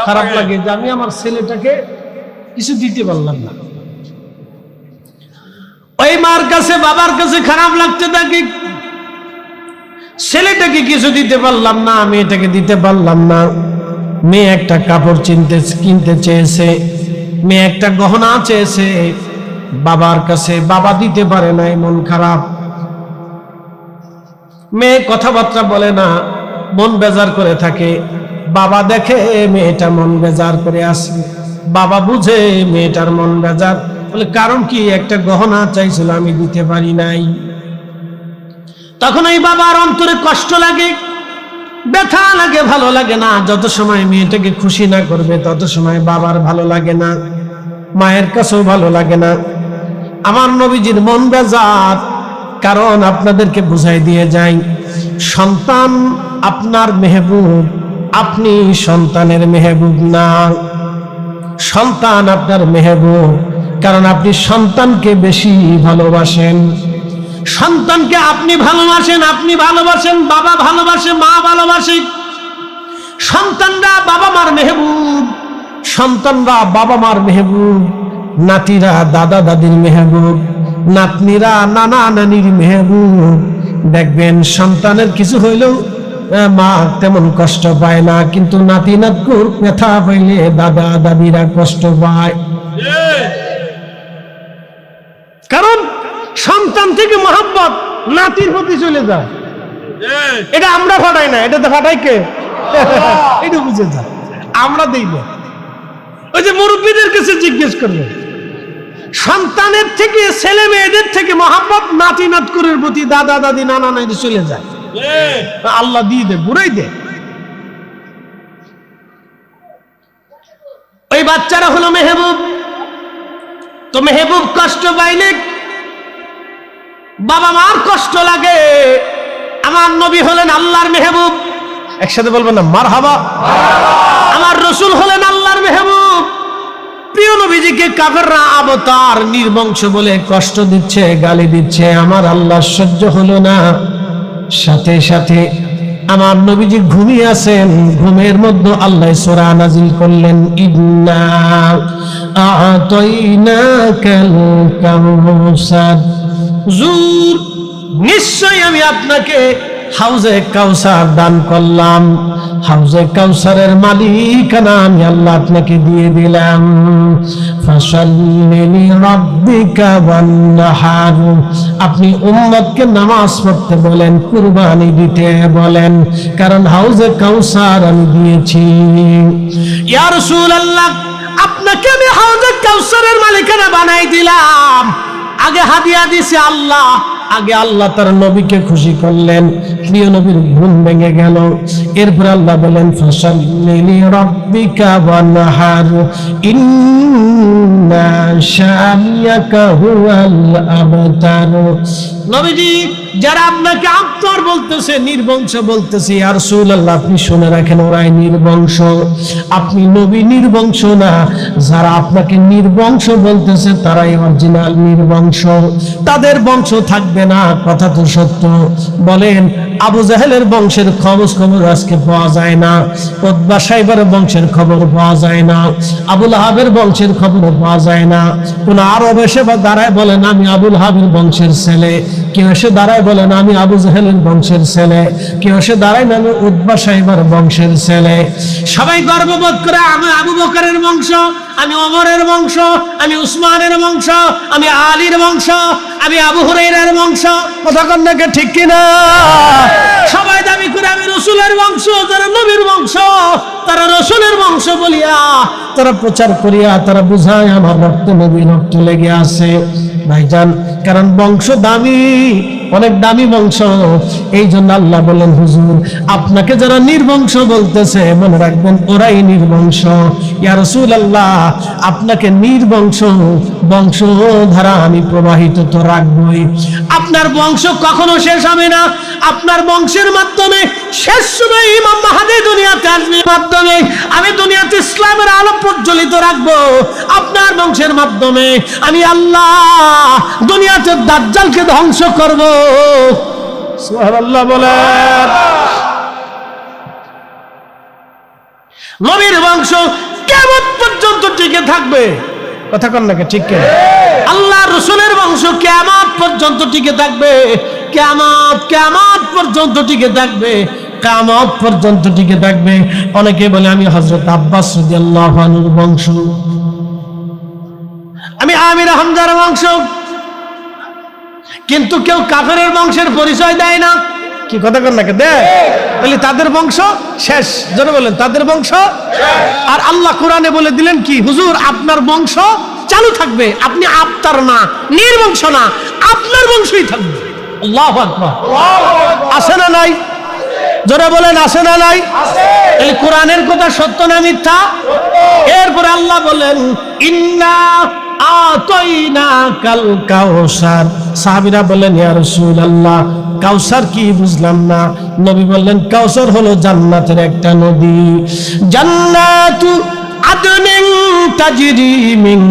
খারাপ লাগে যে আমি আমার ছেলেটাকে কিছু দিতে পারলাম না। ওই মার কাছে বাবার কাছে খারাপ লাগতে থাকে, ছেলেটাকে কিছু দিতে পারলাম না, মেয়েটাকে দিতে পারলাম না। মেয়ে একটা কাপড় কিনতে চেয়েছে, মেয়ে একটা গহনা চেয়েছে, বাবার কাছে বাবা দিতে পারে নাই, মন খারাপ। মেয়ে কথাবার্তা বলে না, মন বেজার করে থাকে। বাবা দেখে মেয়েটা মন বেজার করে আসে, বাবা বুঝে মেয়েটার মন বেজার। বলে কারণ কি? একটা গহনা চাইছিল, আমি দিতে পারি নাই। তখন এই বাবার অন্তরে কষ্ট লাগে, ব্যথা লাগে, ভালো লাগে না। যত সময় মেয়েটাকে খুশি না করবে তত সময় বাবার ভালো লাগে না, মায়ের কাছেও ভালো লাগে না। আমার নবীজির মন বেজার। কারণ আপনাদেরকে বুঝাই দিয়ে যাই, সন্তান আপনার মেহবুব, আপনি সন্তানের মেহবুব না। সন্তান আপনার মেহবুব কারণ আপনি সন্তানকে বেশি ভালোবাসেন। সন্তানকে আপনি ভালোবাসেন, আপনি ভালোবাসেন, বাবা ভালোবাসে, মা ভালোবাসে। সন্তানরা বাবা মার মেহবুব, সন্তানরা বাবা মার মেহবুব, নাতিরা দাদা দাদির মেহবুব, নাতনিরা নানা নানির মেহবুব। দেখবেন সন্তানের কিছু হইলেও মা তেমন কষ্ট পায় না, কিন্তু নাতি নাতকুর ব্যথা পাইলে দাদা দাদিরা কষ্ট পায়। কারণ সন্তান থেকে মহব্বত নাতির প্রতি চলে যায়। এটা আমরা ফাটাই না, এটা তো ফাটাই কে? এটা বুঝে যায়, আমরা দেই না। ওই যে মুরব্বীদের কাছে জিজ্ঞেস করবে, সন্তানের থেকে ছেলে মেয়েদের থেকে মহব্বত নাতি নাতকুরের প্রতি দাদা দাদি নানা নানি চলে যায়। আল্লাহ দিয়ে দে, বুড়াই দে। ওই বাচ্চারা হলো মেহবুব। তো মেহবুব কষ্ট পাইলে বাবা মার কষ্ট লাগে। আমার নবী হলেন আল্লাহর মেহবুব। একসাথে বলবেন না মারহাবা। আমার রাসূল হলেন আল্লাহর মেহবুব। প্রিয় নবীজিকে কাফেররা অবতার নির্বংশ বলে কষ্ট দিচ্ছে, গালি দিচ্ছে। আমার আল্লাহ সহ্য হলো না। সাথে সাথে আমার নবীজি ঘুমিয়ে আছেন, ঘুমের মধ্যে আল্লাহ সূরা নাজিল করলেন, ইন্না আ'তাইনাকাল কাউসার। হুজুর, নিশ্চয় আমি আপনাকে হাউজে কাউসার দান করলাম। হাউজে কাউসারের মালিকানা আমি আল্লাহ আপনাকে দিয়ে দিলাম। ফাসাল্লি লিরাব্বিকা ওয়ানহার। আপনি উম্মতকে নামাজ পড়তে বলেন, কুরবানি দিতে বলেন, কারণ হাউজে কাউসার আমি দিয়েছি। ইয়া রাসূলুল্লাহ, আপনাকে আমি হাউজে কাউসারের মালিকানা বানাই দিলাম। আগে হাদিয়া দিয়েছে আল্লাহ, আগে আল্লাহ তার নবীকে খুশি করলেন। প্রিয় নবীর ঘুম ভেঙে গেল। এরপর আল্লাহ বলেন, ফাসাল্লি লিরাব্বিকা ওয়ানহার ইন্না শানিয়াকা হুয়াল আবতার। নবীজি, যারা আপনাকে আবতার বলতেছে, নির্বংশ বলতেছে, ইয়া রাসূলুল্লাহ আপনি শুনে রাখেন, ওরাই নির্বংশ। আপনি নবী নির্বংশ না। যারা আপনাকে নির্বংশ বলতেছে তারাই অরিজিনাল নির্বংশ। তাদের বংশ থাকবে না, কথা তো সত্য। বলেন, আবু জাহেলের বংশের খবর আজকে পাওয়া যায় না, উতবা সাইবার বংশের খবর পাওয়া যায় না, আবু লাহাবের বংশের খবর পাওয়া যায় না। কোন আরব এসে দাঁড়ায় বলেন আমি আবু লাহাবের বংশের ছেলে, কেউ এসে দাঁড়ায় বলেন আমি আবু জাহেলের বংশের ছেলে, কেউ এসে দাঁড়ায় না আমি উতবা সাইবার বংশের ছেলে। সবাই গর্ববোধ করে আমি আবু বকরের বংশ, আমি ওমরের বংশ, আমি উসমানের বংশ, আমি আলীর বংশ, আমি আবু হুরায়রার বংশ। কথা কন নাকি ঠিক কিনা? সবাই দাবি করে আমি রসুলের বংশ, যারা নবীর বংশ তারা রসুলের বংশ বলিয়া তারা প্রচার করিয়া তারা বুঝায় আমার রক্তে নবী রক্ত লেগে আছে। ভাইজান, কারণ বংশ দামি, অনেক দামি বংশ। এই জন্য আল্লাহ বলেন, হুজুর আপনাকে যারা নির্বংশ বলতেছে মনে রাখবেন ওরাই নির্বংশ। ইয়া রাসূলুল্লাহ, আপনাকে নির্বংশ বংশধারা আমি প্রবাহিত তো রাখবই। আপনার বংশ কখনো শেষ হবে না। আপনার বংশের মাধ্যমে শেষ সময় ইমাম মাহদী দুনিয়াতে আসবে, মাধ্যমে আমি দুনিয়াতে ইসলামের আলো প্রজ্বলিত রাখবো। আপনার বংশের মাধ্যমে আমি আল্লাহ দুনিয়াতে দাজ্জালকে ধ্বংস করব। সুবহানাল্লাহ বলেন। নবীর বংশ কিয়ামত পর্যন্ত টিকে থাকবে। কথা কন নাকি ঠিক কিনা? আল্লাহ রসুলের বংশ কিয়ামত পর্যন্ত টিকে থাকবে। কিয়ামত পর্যন্ত টিকে থাকবে, কিয়ামত পর্যন্ত টিকে থাকবে। অনেকে বলে আমি হযরত আব্বাস রাদিয়াল্লাহু আনহুর বংশ, আমি আমির হামজার বংশ, কিন্তু কেউ কাফেরের বংশের পরিচয় দেয় না। কি কথা কন নাকি? দেয়। তাহলে তাদের বংশ শেষ। জোরে বলেন, তাদের বংশ। আর আল্লাহ কোরআনে বলে দিলেন কি, হুজুর আপনার বংশ চালু থাকবে, আপনি আপনার না, নির্বংশ না, আপনার বংশই থাকবে। আল্লাহু আকবার। আছে না নাই? জোরে বলেন, আছে না নাই? এই কোরআনের কথা সত্য না মিথ্যা? এরপর আল্লাহ বলেন, ইন্না আতাইনাকাল কাউসার। সাহাবীরা বলেন, ইয়া রাসূলুল্লাহ কাউসার কি? বুঝলাম না। নবী বললেন, কাউসার হলো জান্নাতের একটা নদী। জান্নাতু আদনিন তাজরি মিন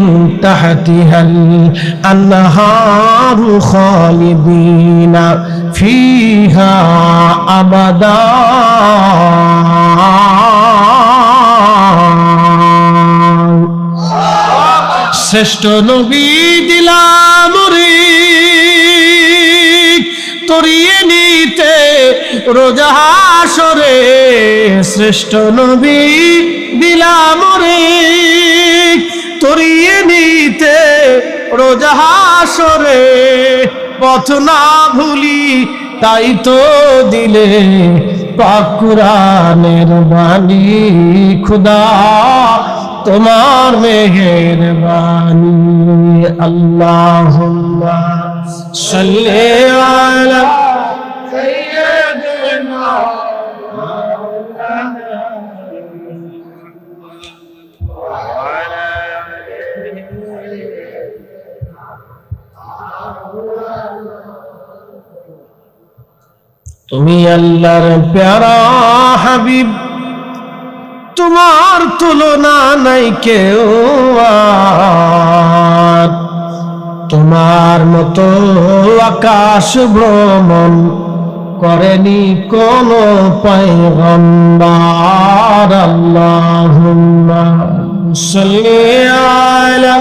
তাহতিহাল আনহারু খালিদিনা ফিহা আবাদা। শ্রেষ্ঠ নবী দিলাম রে তরিয়ে নিতে রোজা হাসরে। শ্রেষ্ঠ নবী দিলাম রে তরিয়ে নিতে রোজা হাসরে। পথ না ভুলি তাই তো দিলে পাক কুরআনের বাণী। খুদা তোমার মেহেরবানি। আল্লাহুম্মা সাল্লি আলা সাইয়্যিদিনা তুমি আল্লাহর প্যারা হাবিব, তোমার তুলনা নাই কেউ আর। তোমার মতো আকাশ ভ্রমণ করেনি কোন পয়গম্বর। আল্লাহুম্মা সাল্লি আলা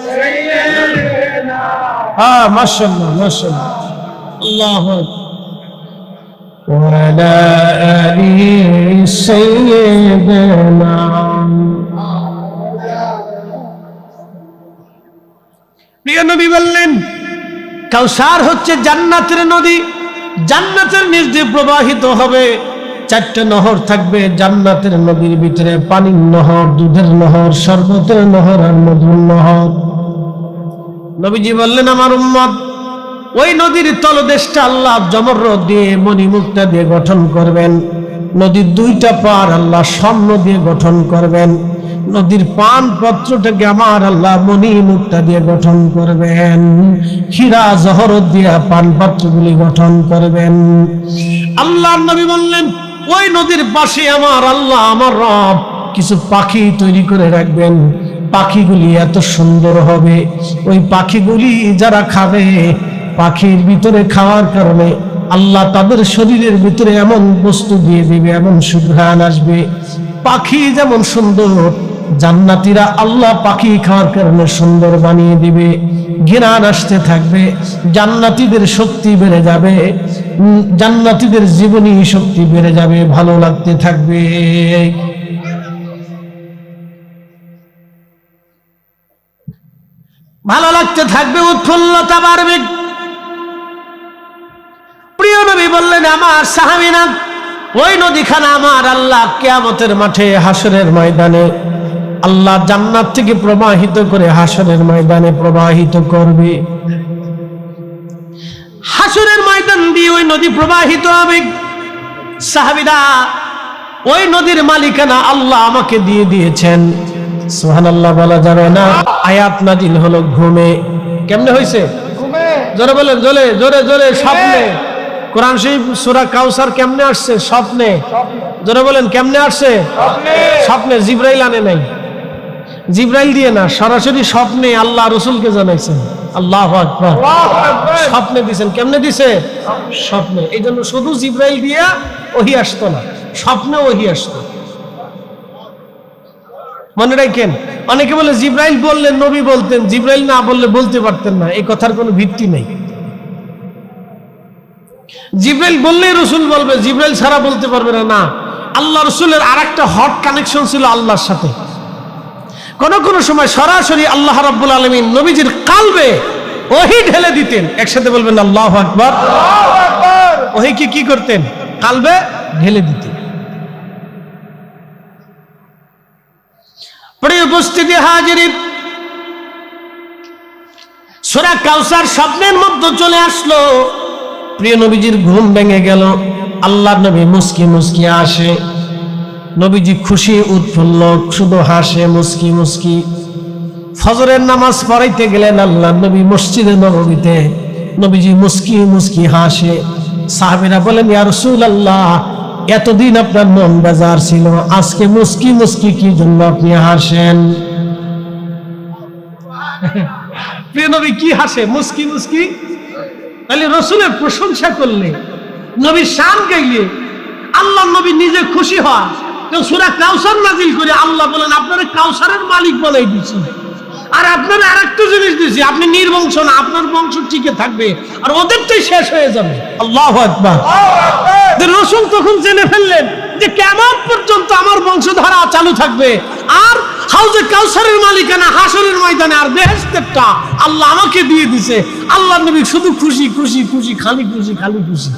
সাইয়্যিদিনা। মাশাআল্লাহ মাশাআল্লাহ। আল্লাহু আকবার। وعلى آله سيدنا। প্রিয় নবী বললেন, কাউসার হচ্ছে জান্নাতের নদী। জান্নাতের নিচ দিয়ে প্রবাহিত হবে, চারটে নহর থাকবে জান্নাতের নদীর ভিতরে। পানির নহর, দুধের নহর, শরবতের নহর আর মধুর নহর। নবীজি বললেন, আমার উম্মত ওই নদীর তলদেশটা আল্লাহ জমররদ দিয়ে মণিমুক্তা দিয়ে গঠন করবেন। নদীর দুইটা পার আল্লাহ স্বর্ণ দিয়ে গঠন করবেন। নদীর পান পত্রটাকে আমার আল্লাহ মণিমুক্তা দিয়ে গঠন করবেন। হীরা জহরত দিয়ে পান পাত্রগুলি গঠন করবেন। আল্লাহর নবী বললেন, ওই নদীর পাশে আমার আল্লাহ আমার রব কিছু পাখি তৈরি করে রাখবেন। পাখিগুলি এত সুন্দর হবে, ওই পাখিগুলি যারা খাবে, পাখির ভিতরে খাওয়ার কারণে আল্লাহ তাদের শরীরের ভিতরে এমন বস্তু দিয়ে দিবে, এমন সুঘ্রাণ আসবে। পাখি যেমন সুন্দর, জান্নাতীরা আল্লাহ পাখি খাওয়ার কারণে সুন্দর বানিয়ে দিবে। ঘ্রাণ আসতে থাকবে, জান্নাতীদের শক্তি বেড়ে যাবে, জান্নাতীদের জীবনী শক্তি বেড়ে যাবে, ভালো লাগতে থাকবে। ভালো লাগতে থাকবে, উৎফুল্লতা বাড়বে। প্রিয় নবী বললেন, আমার সাহাবীরা, ওই নদীখানা আমার আল্লাহ কিয়ামতের মাঠে হাসরের ময়দানে আল্লাহ জান্নাত থেকে প্রবাহিত করে হাসরের ময়দানে প্রবাহিত করবে। হাসরের ময়দান দিয়ে ওই নদী প্রবাহিত হবে। সাহাবীরা, ওই নদীর মালিকানা আল্লাহ আমাকে দিয়ে দিয়েছেন। সুবহানাল্লাহ বলা যাবে না। আয়াত নাজিল হলো ঘুমে। কেমনে হয়েছে? জোরে বলেন, জোরে জোরে জোরে। স্বপ্নে। কোরআন শরীফ সূরা কাউসার কেমনে আসছে? স্বপ্নে। জোরে বলেন, কেমনে আসছে? স্বপ্নে। জিবরাইল আনে নাই, জিবরাইল দিয়ে না, সরাসরি স্বপ্নে আল্লাহ রাসূলকে জানাইছেন। আল্লাহু আকবার। স্বপ্নে দিবেন। কেমনে দিছে? স্বপ্নে। এই জন্য শুধু জিবরাইল দিয়া ওহী আসতো না, স্বপ্নে ওহী আসতো। মনে রাখেন, অনেকে বলে জিবরাইল বললেন নবী বলতেন, জিবরাইল না বললে বলতে পারতেন না। এই কথার কোনো ভিত্তি নেই। জিবরাইল বললেই রাসূল বলবে, জিবরাইল ছাড়া বলতে পারবে না। না, আল্লাহ রাসূলের আরেকটা হট কানেকশন ছিল আল্লাহর সাথে। কোন কোন সময় সরাসরি আল্লাহ রাব্বুল আলামিন নবীজির কালবে ওহী ঢেলে দিতেন। একসাথে বলবেন আল্লাহু আকবার। আল্লাহু আকবার। ওহী কি করতেন? কালবে ঢেলে দিতেন। প্রিয় উপস্থিতি হাজিরিন, সূরা কাউসার স্বপ্নের মধ্যে চলে আসলো। প্রিয় নবীজির ঘুম ভেঙে গেল। আল্লাহর নবী মুস্কি মুস্কি আসে। নবীজি খুশি উৎফুল্ল, শুধু হাসে মুস্কি মুস্কি। ফজরের নামাজ পড়াইতে গেলেন আল্লাহর নবী মসজিদে নববীতে। নবীজি মুস্কি মুস্কি হাসে। সাহাবীরা বলেন, ইয়া রাসূলুল্লাহ, এতদিন আপনার মন বেজার ছিল, আজকে মুস্কি মুস্কি কি জন্য আপনি হাসেন? প্রিয় নবী কি হাসে? মুস্কি মুস্কি। তাহলে রাসূলের প্রশংসা করলে, নবীর শান গাইলে আল্লাহ নবী নিজে খুশি হয়। তো সূরা কাউসার নাজিল করে আল্লাহ বলেন, আপনারা কাউসারের মালিক বানাই দিয়েছি, আর আপনারা আরেকটা জিনিস দিয়েছি, আপনি নির্বংশ না, আপনার বংশ টিকে থাকবে, আর ওদেরটাই শেষ হয়ে যাবে। আল্লাহু আকবার। রাসূল তখন জেনে ফেললেন যে কিয়ামত পর্যন্ত আমার বংশধারা চালু থাকবে, আর হাউজে কাউসারের মালিকানা হাসরের ময়দানে আর বেহেশতেরটা আল্লাহ আমাকে দিয়ে দিয়েছে। আল্লাহর নবী শুধু খুশি খুশি খুশি, খালি খুশি খালি খুশি।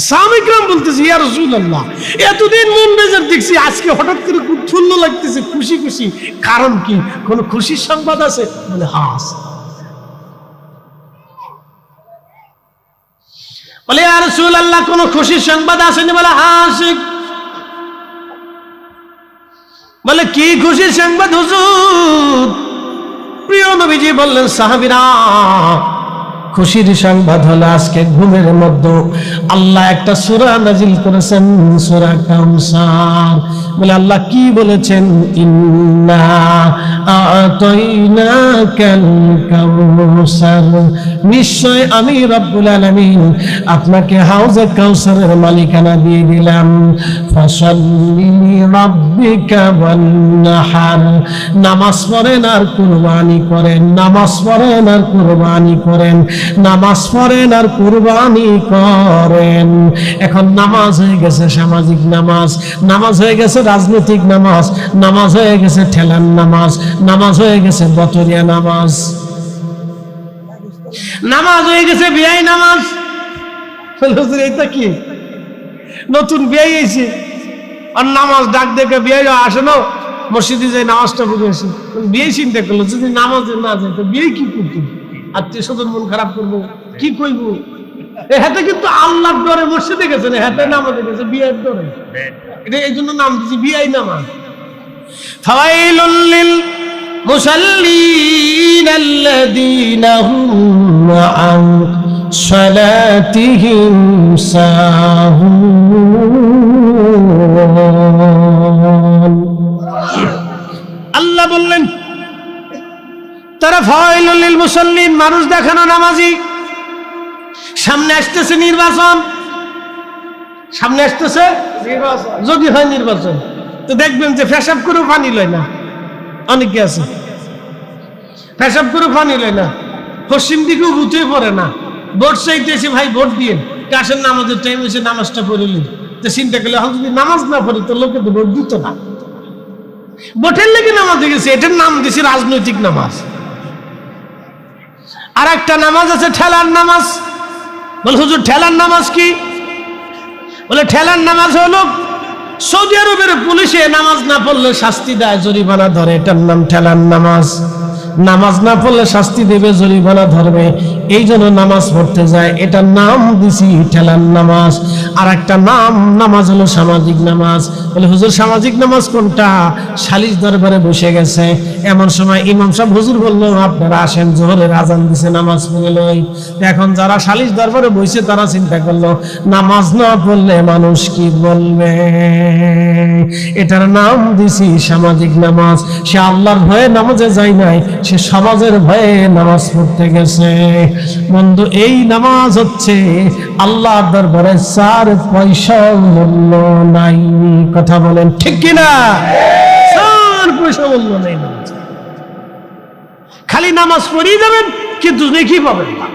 সাহাবায়ে বলতেছে, ইয়া রাসূলুল্লাহ, এতদিন মন বেজার দেখছি, আজকে হঠাৎ করে খুব সুন্দর লাগতেছে, খুশি খুশি। কারণ কি? কোন খুশির সংবাদ আছে? বলে হাস। বলে, ইয়া রাসূলুল্লাহ, কোন খুশির সংবাদ আসেনি? বলে হাস। বলে, কি খুশির সংবাদ হুজুর? প্রিয় নবীজি বললেন, সাহাবীরা, খুশির সংবাদ হলো আজকে ঘুমের মধ্যে আল্লাহ একটা সূরা নাজিল করেছেন, সূরা কাউসার। বলে, আল্লাহ কি বলেছেন? ইন্না আতাইনাকাল কাউসার, নিশ্চয় আমি রব্বুল আলামিন আপনাকে হাউজে কাউসারের মালিকানা দিয়ে দিলাম। ফাসাল্লি লিরাব্বিকা ওয়ানহার, নামাজ পড়েন আর কুরবানি করেন, নামাজ পড়েন আর কুরবানি করেন, নামাজ পড়েন আর কুরবানি করেন। এখন নামাজ হয়ে গেছে সামাজিক নামাজ, নামাজ হয়ে গেছে রাজনৈতিক নামাজ, নামাজ হয়ে গেছে ঠেলার নামাজ, নামাজ হয়ে গেছে বতরিয়া নামাজ, নামাজ হয়ে গেছে বিয়াই নামাজ। এটা কি নতুন বিয়াই এসে আর নামাজ ডাক দেখে বিয়াই আসে না, মসজিদে যাই নামাজটা পড়ে আসে। বিয়ে চিন্তা করলো, যদি নামাজে না যায় তো বিয়ে কি করতো? আত্মীয় স্বজন মন খারাপ করবো, কি কইব? হাতে কিন্তু আল্লাহর ডরে মসজিদে গেছে না, হাতে নামাজে গেছে বিয়ের ডরে। এটা এই জন্য নাম দিয়েছি বিয়াই নামাজ। ফাওয়াইলুল লিল মুসাল্লিন আল্লাযীনা হুম আন সালাতিহিম সাহুন। আল্লাহ বললেন, তারা ফাওয়াইলুল লিল মুসাল্লিন, মানুষ দেখানো নামাজি। সামনে আসতেছে নির্বাচন, সামনে আসতেছে নির্বাচন। যদি হয় নির্বাচন, তো দেখবেন যে পেশাব করেও পানি লয় না। অনেকে আছে পেশাব করেও পানি লয় না, পশ্চিম দিকেও বুঝতে পড়ে না। ভোট চাইতে এসে, ভাই ভোট দিয়ে আসেন, নামাজের টাইম এসে নামাজটা পড়ে নিন। তো চিন্তা করলে, যদি নামাজ না পড়ি তো লোকে তো ভোট দিত না। ভোটের লেগে নামাজে গেছে, এটার নাম দিছি রাজনৈতিক নামাজ। আর একটা নামাজ আছে ঠেলার নামাজ। বলে হুজুর ঠেলার নামাজ কি? বলে ঠেলার নামাজ হলো সৌদি আরবের পুলিশে নামাজ না পড়লে শাস্তি দেয়, জরিমানা ধরে, এটার নাম ঠেলার নামাজ। নামাজ না পড়লে শাস্তি দেবে, জরিমানা ধরবে, এই জন্য নামাজ পড়তে যায়, এটার নাম দিছি ঠেলার নামাজ। আর একটা নামাজ হলো সামাজিক নামাজ। বলে হুজুর সামাজিক নামাজ কোনটা? সালিশ দরবারে বসে গেছে, এমন সময় ইমাম সাহেব হুজুর বললো আপনারা আসেন, জোহরের আজান দিছে, নামাজ পড়ে লই। এখন যারা সালিশ দরবারে বসে তারা চিন্তা করলো নামাজ না পড়লে মানুষ কি বলবে, এটার নাম দিছি সামাজিক নামাজ। সে আল্লাহর ভয়ে নামাজে যায় নাই, সে সমাজের ভয়ে নামাজ পড়তে গেছে। বন্ধু, এই নামাজ হচ্ছে আল্লাহর দরবারে 4 পয়সা মূল্য নাই। কথা বলেন ঠিক কিনা? 4 পয়সা মূল্য নেই নামাজ। খালি নামাজ পড়িয়ে যাবেন কিন্তু নেকি পাবেন না।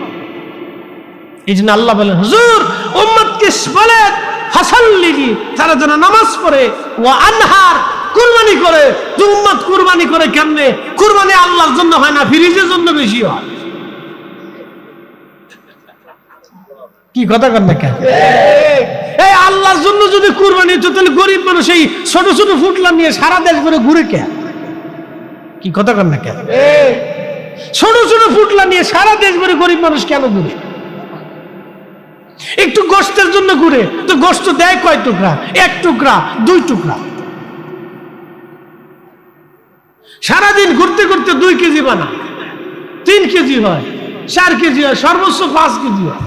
এই জন্য আল্লাহ বলেন হুজুর উম্মতকে বলেন ফাসাল্লি, তারা যেন নামাজ পড়ে, ওয়া আনহার, কুরবানি করে। উম্মত কুরবানি করে কেমনে? কুরবানি আল্লাহর জন্য হয় না, ফিরিজের জন্য বেশি হয়। কি কথা কর না কেন? এই আল্লাহর জন্য যদি কুরবানি হতো তাহলে গরিব মানুষ এই ছোট ছোট ফুটলা নিয়ে সারা দেশ ঘুরে ঘুরে কেন? কি কথা কর না কেন? ছোট ছোট ফুটলা নিয়ে সারা দেশ ঘুরে গরিব মানুষ কেন ঘুরে? একটু গোশতের জন্য ঘুরে, তো গোশত দেয় কয় টুকরা? 1 টুকরা, 2 টুকরা। সারাদিন ঘুরতে ঘুরতে 2 কেজি বানা, 3 কেজি হয়, 4 কেজি হয়, সর্বোচ্চ 5 কেজি হয়।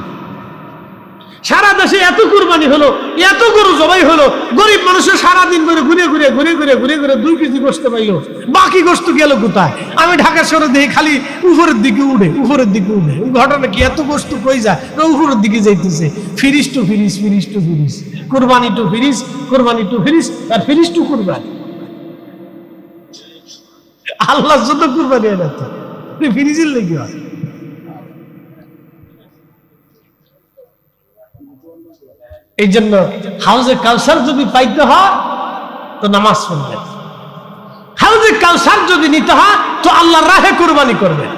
সারা দেশে এত কুরবানি হলো, এত গরু জবাই হলো, গরিব মানুষের সারাদিন করে ঘুরে ঘুরে ঘুরে ঘুরে ঘুরে ঘুরে 2 কেজি গোশত পাইলো, বাকি গোশত গেল কোথায়? আমি ঢাকা শহরে দেখি খালি উপরের দিকে উড়ে, উপরের দিকে উড়ে। ঘটনা কি? এত গোশত কই যায়? উপরের দিকে যাইতেছে। ফিরিস টু ফিরিস, ফিরিস টু ফিরিস, কুরবানি টু ফিরিস, কুরবানি টু ফিরিস, আর ফিরিস টু কুরবানি। আল্লাহর জন্য কুরবানি হয় না তো, ফিরিজের লেগে হয়। এই জন্য হাউজে কাউসার যদি পাইতে হয় তো নামাজ পড়বেন, হাউজে কাউসার যদি নিতে হয় তো আল্লাহর রাহে কুরবানি করবেন।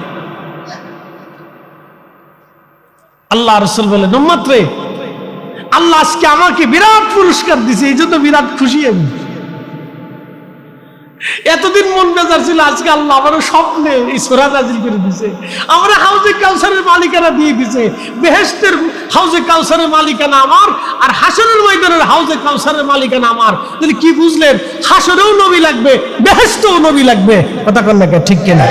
আল্লাহ রাসূল বলেন উম্মত রে, আল্লাহ আজকে আমাকে বিরাট পুরস্কার দিয়েছে, এই জন্য বিরাট খুশি আমি। এতদিন মন বেজার ছিল, আজকে আল্লাহ আমার স্বপ্নে এই সূরা নাযিল করে দিয়েছে। আমরা হাউজে কাউসারের মালিকানা দিয়ে দিয়েছে। বেহেশতের হাউজে কাউসারের মালিকানা আমার, আর হাশরের ময়দানের হাউজে কাউসারের মালিকানা আমার। তাহলে কি বুঝলেন? হাশরেও নবী লাগবে, বেহেশতেও নবী লাগবে। কথা কন না ঠিক কিনা?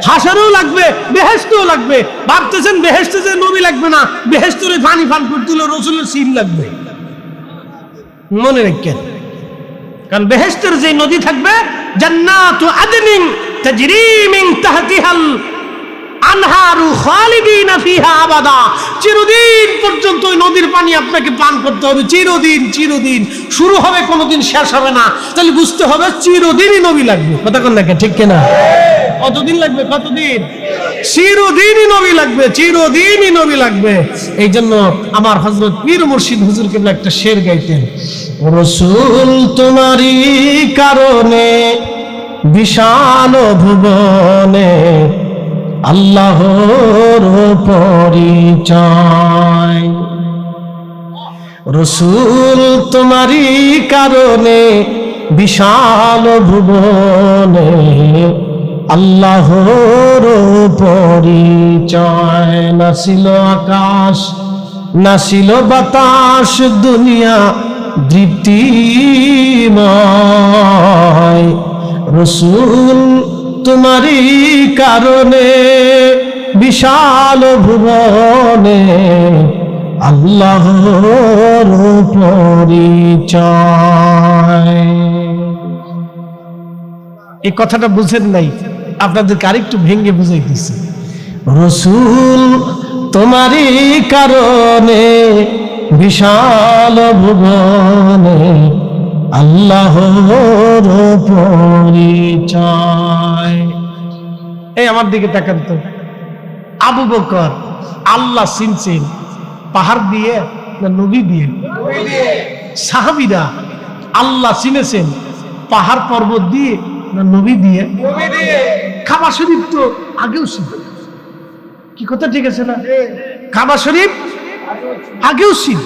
হাশরেও লাগবে, বেহেশতেও লাগবে। ভাবতেছেন বেহেশতে যে নবী লাগবে না, বেহেশতের পানি পান করতে হলে রাসূলের সিল লাগবে। মনে রাখেন, কারণ বেহেশতের যে নদী থাকবে, জান্নাতু আদনিন তাজরি মিন তাহতিহাল আনহারু খালিদিনা ফিহা আবাদা। চিরদিন পর্যন্ত ওই নদীর পানি আপনাকে পান করতে হবে, চিরদিন চিরদিন। শুরু হবে, কোনোদিন শেষ হবে না। তাহলে বুঝতে হবে চিরদিনই নবী লাগবে। কথা কোন নাকি ঠিক কিনা? কতদিন লাগবে? কতদিন? চিরদিনই নবী লাগবে, চিরদিনই নবী লাগবে। এই জন্য আমার হযরত পীর মুর্শিদ হুজুর কেবলা একটা শের গাইতেন, রাসূল তোমারই কারণে বিশাল ভুবনে আল্লাহর পরিচয়। রাসূল তোমারই কারণে বিশাল ভুবনে আল্লাহর পরিচয়। না ছিল আকাশ, না ছিল বাতাস, দুনিয়া দীপ্তিময়। রাসূল তোমারই কারণে বিশাল ভুবনে আল্লাহর পরিচয়। এই কথাটা বুঝেন নাই, আপনাদেরকে আরেকটু ভেঙে বুঝাইতেছি। রাসূল তোমারই কারণে বিশাল ভুবনে আল্লাহর পরিচয়। এই আমার দিকে তাকান তো, আবু বকর আল্লাহ চিনছেন পাহাড় দিয়ে না নবী দিয়ে? সাহাবীরা আল্লাহ চিনেছেন পাহাড় পর্বত দিয়ে না নবী দিয়ে? কাবা শরীফ তো আগেও ছিল, কি কথা ঠিক আছে না? কাবা শরীফ আগেও ছিল।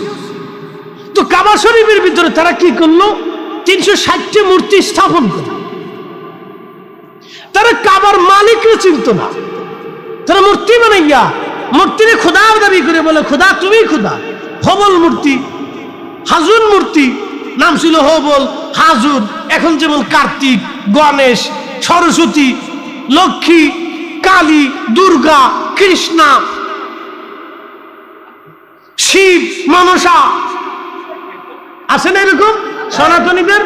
তো কাবা শরীফের ভিতরে তারা কি করলো? 360টি মূর্তি স্থাপন করলো। তারা কাবার মালিককে চিনত না, তারা মূর্তি বানাইয়া মূর্তির খোদার দাবি করে বলে খোদা তুমি খোদা। হবল মূর্তি, হাজুর মূর্তি, নাম ছিল হবল হাজুর। এখন যেমন কার্তিক, গণেশ, সরস্বতী, লক্ষ্মী, কালী, দুর্গা, কৃষ্ণা, শিব, মনসা আছে না এরকম সনাতনীদের?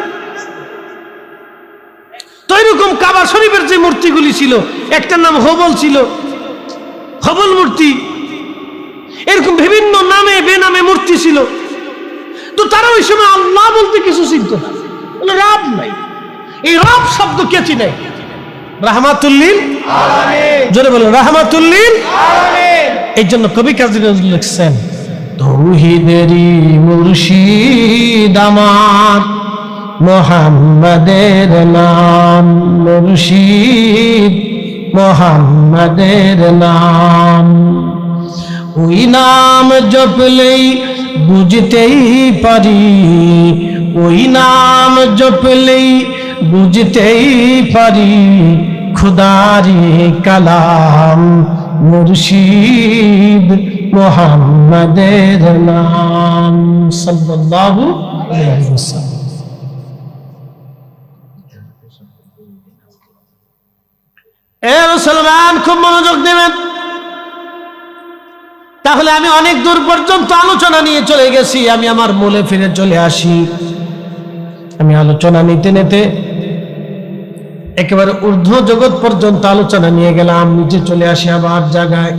তো এরকম কাবা শরীফের যে মূর্তিগুলি ছিল, একটার নাম হবল ছিল, হবল মূর্তি। এরকম বিভিন্ন নামে বেনামে মূর্তি ছিল। তো তারা ওই সময় আল্লাহ বলতে কিছু চিনত না, রব নাই। এই রব শব্দ কে চিনে? রাহমাতুল্লিল আলামিন, জোরে বলো রাহমাতুল্লিল আলামিন। এই জন্য কবি কাজী নজরুল লিখছেন, তৌহিদেরই মুর্শিদ আমার মোহাম্মদের নাম, মুর্শিদ মোহাম্মদের নাম। ওই নাম জপলেই বুঝতেই পারি, ওই নাম জপলেই বুঝতেই পারি খুদারি কালাম, মুর্শিদ মোহাম্মদের নাম সাল্লাল্লাহু আলাইহি ওয়াসাল্লাম। এ মুসলমান, খুব মনোযোগ দেবেন। তাহলে আমি অনেক দূর পর্যন্ত আলোচনা নিয়ে চলে গেছি, আমি আমার মূলে ফিরে চলে আসি। আমি আলোচনা নিতে নিতে একেবারে ঊর্ধ্ব জগৎ পর্যন্ত আলোচনা নিয়ে গেলাম, নিচে চলে আসি আবার জায়গায়।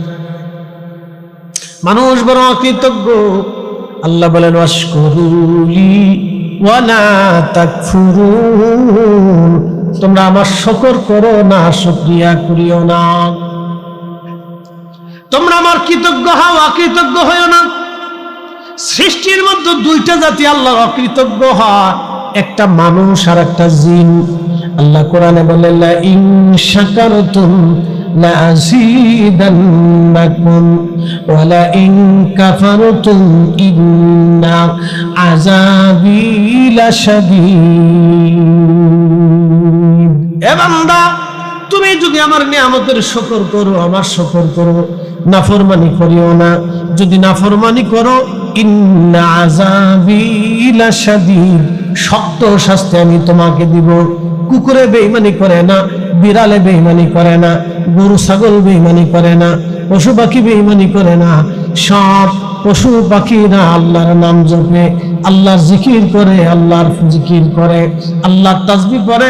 মানুষ বড় অকৃতজ্ঞ। আল্লাহ বলেন ওয়াশকুরুলি ওয়ালা তাকফুরুন, তোমরা আমার শুকর করো না, শুকরিয়া করিও না। তোমরা আমার কৃতজ্ঞ হও, অকৃতজ্ঞ হইও না। সৃষ্টির মধ্যে দুইটা জাতি আল্লাহর অকৃতজ্ঞ হয়, একটা মানুষ আর একটা জিন। আল্লাহ কোরআনে বলে লা ইন শাকারতুম লা আযীদান্নাকুম ওয়া লা ইন কাফারতুম ইন্না আযাবী লাশাদীদ। এ বান্দা, তুমি যদি আমার নিয়ামতের শুকর করো, আমার শুকর করো, নাফরমানি করিও না। যদি নাফরমানি করো, ইন্না আযাবী লাশাদীদ, শক্ত শাস্তি আমি তোমাকে দিব। কুকুরে বেঈমানি করে না, বিড়ালে বেঈমানি করে না, গরু ছাগল বেঈমানি করে না, পশু পাখি বেঈমানি করে না। সব পশু পাখিরা আল্লাহর নাম জপে, আল্লাহর জিকির করে, আল্লাহর জিকির করে, আল্লাহর তাসবিহ পড়ে।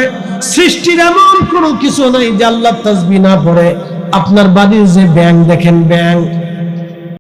সৃষ্টির এমন কোনো কিছু নাই যে আল্লাহর তাসবিহ না পড়ে। আপনার বাড়ির যে ব্যাঙ দেখেন, ব্যাঙ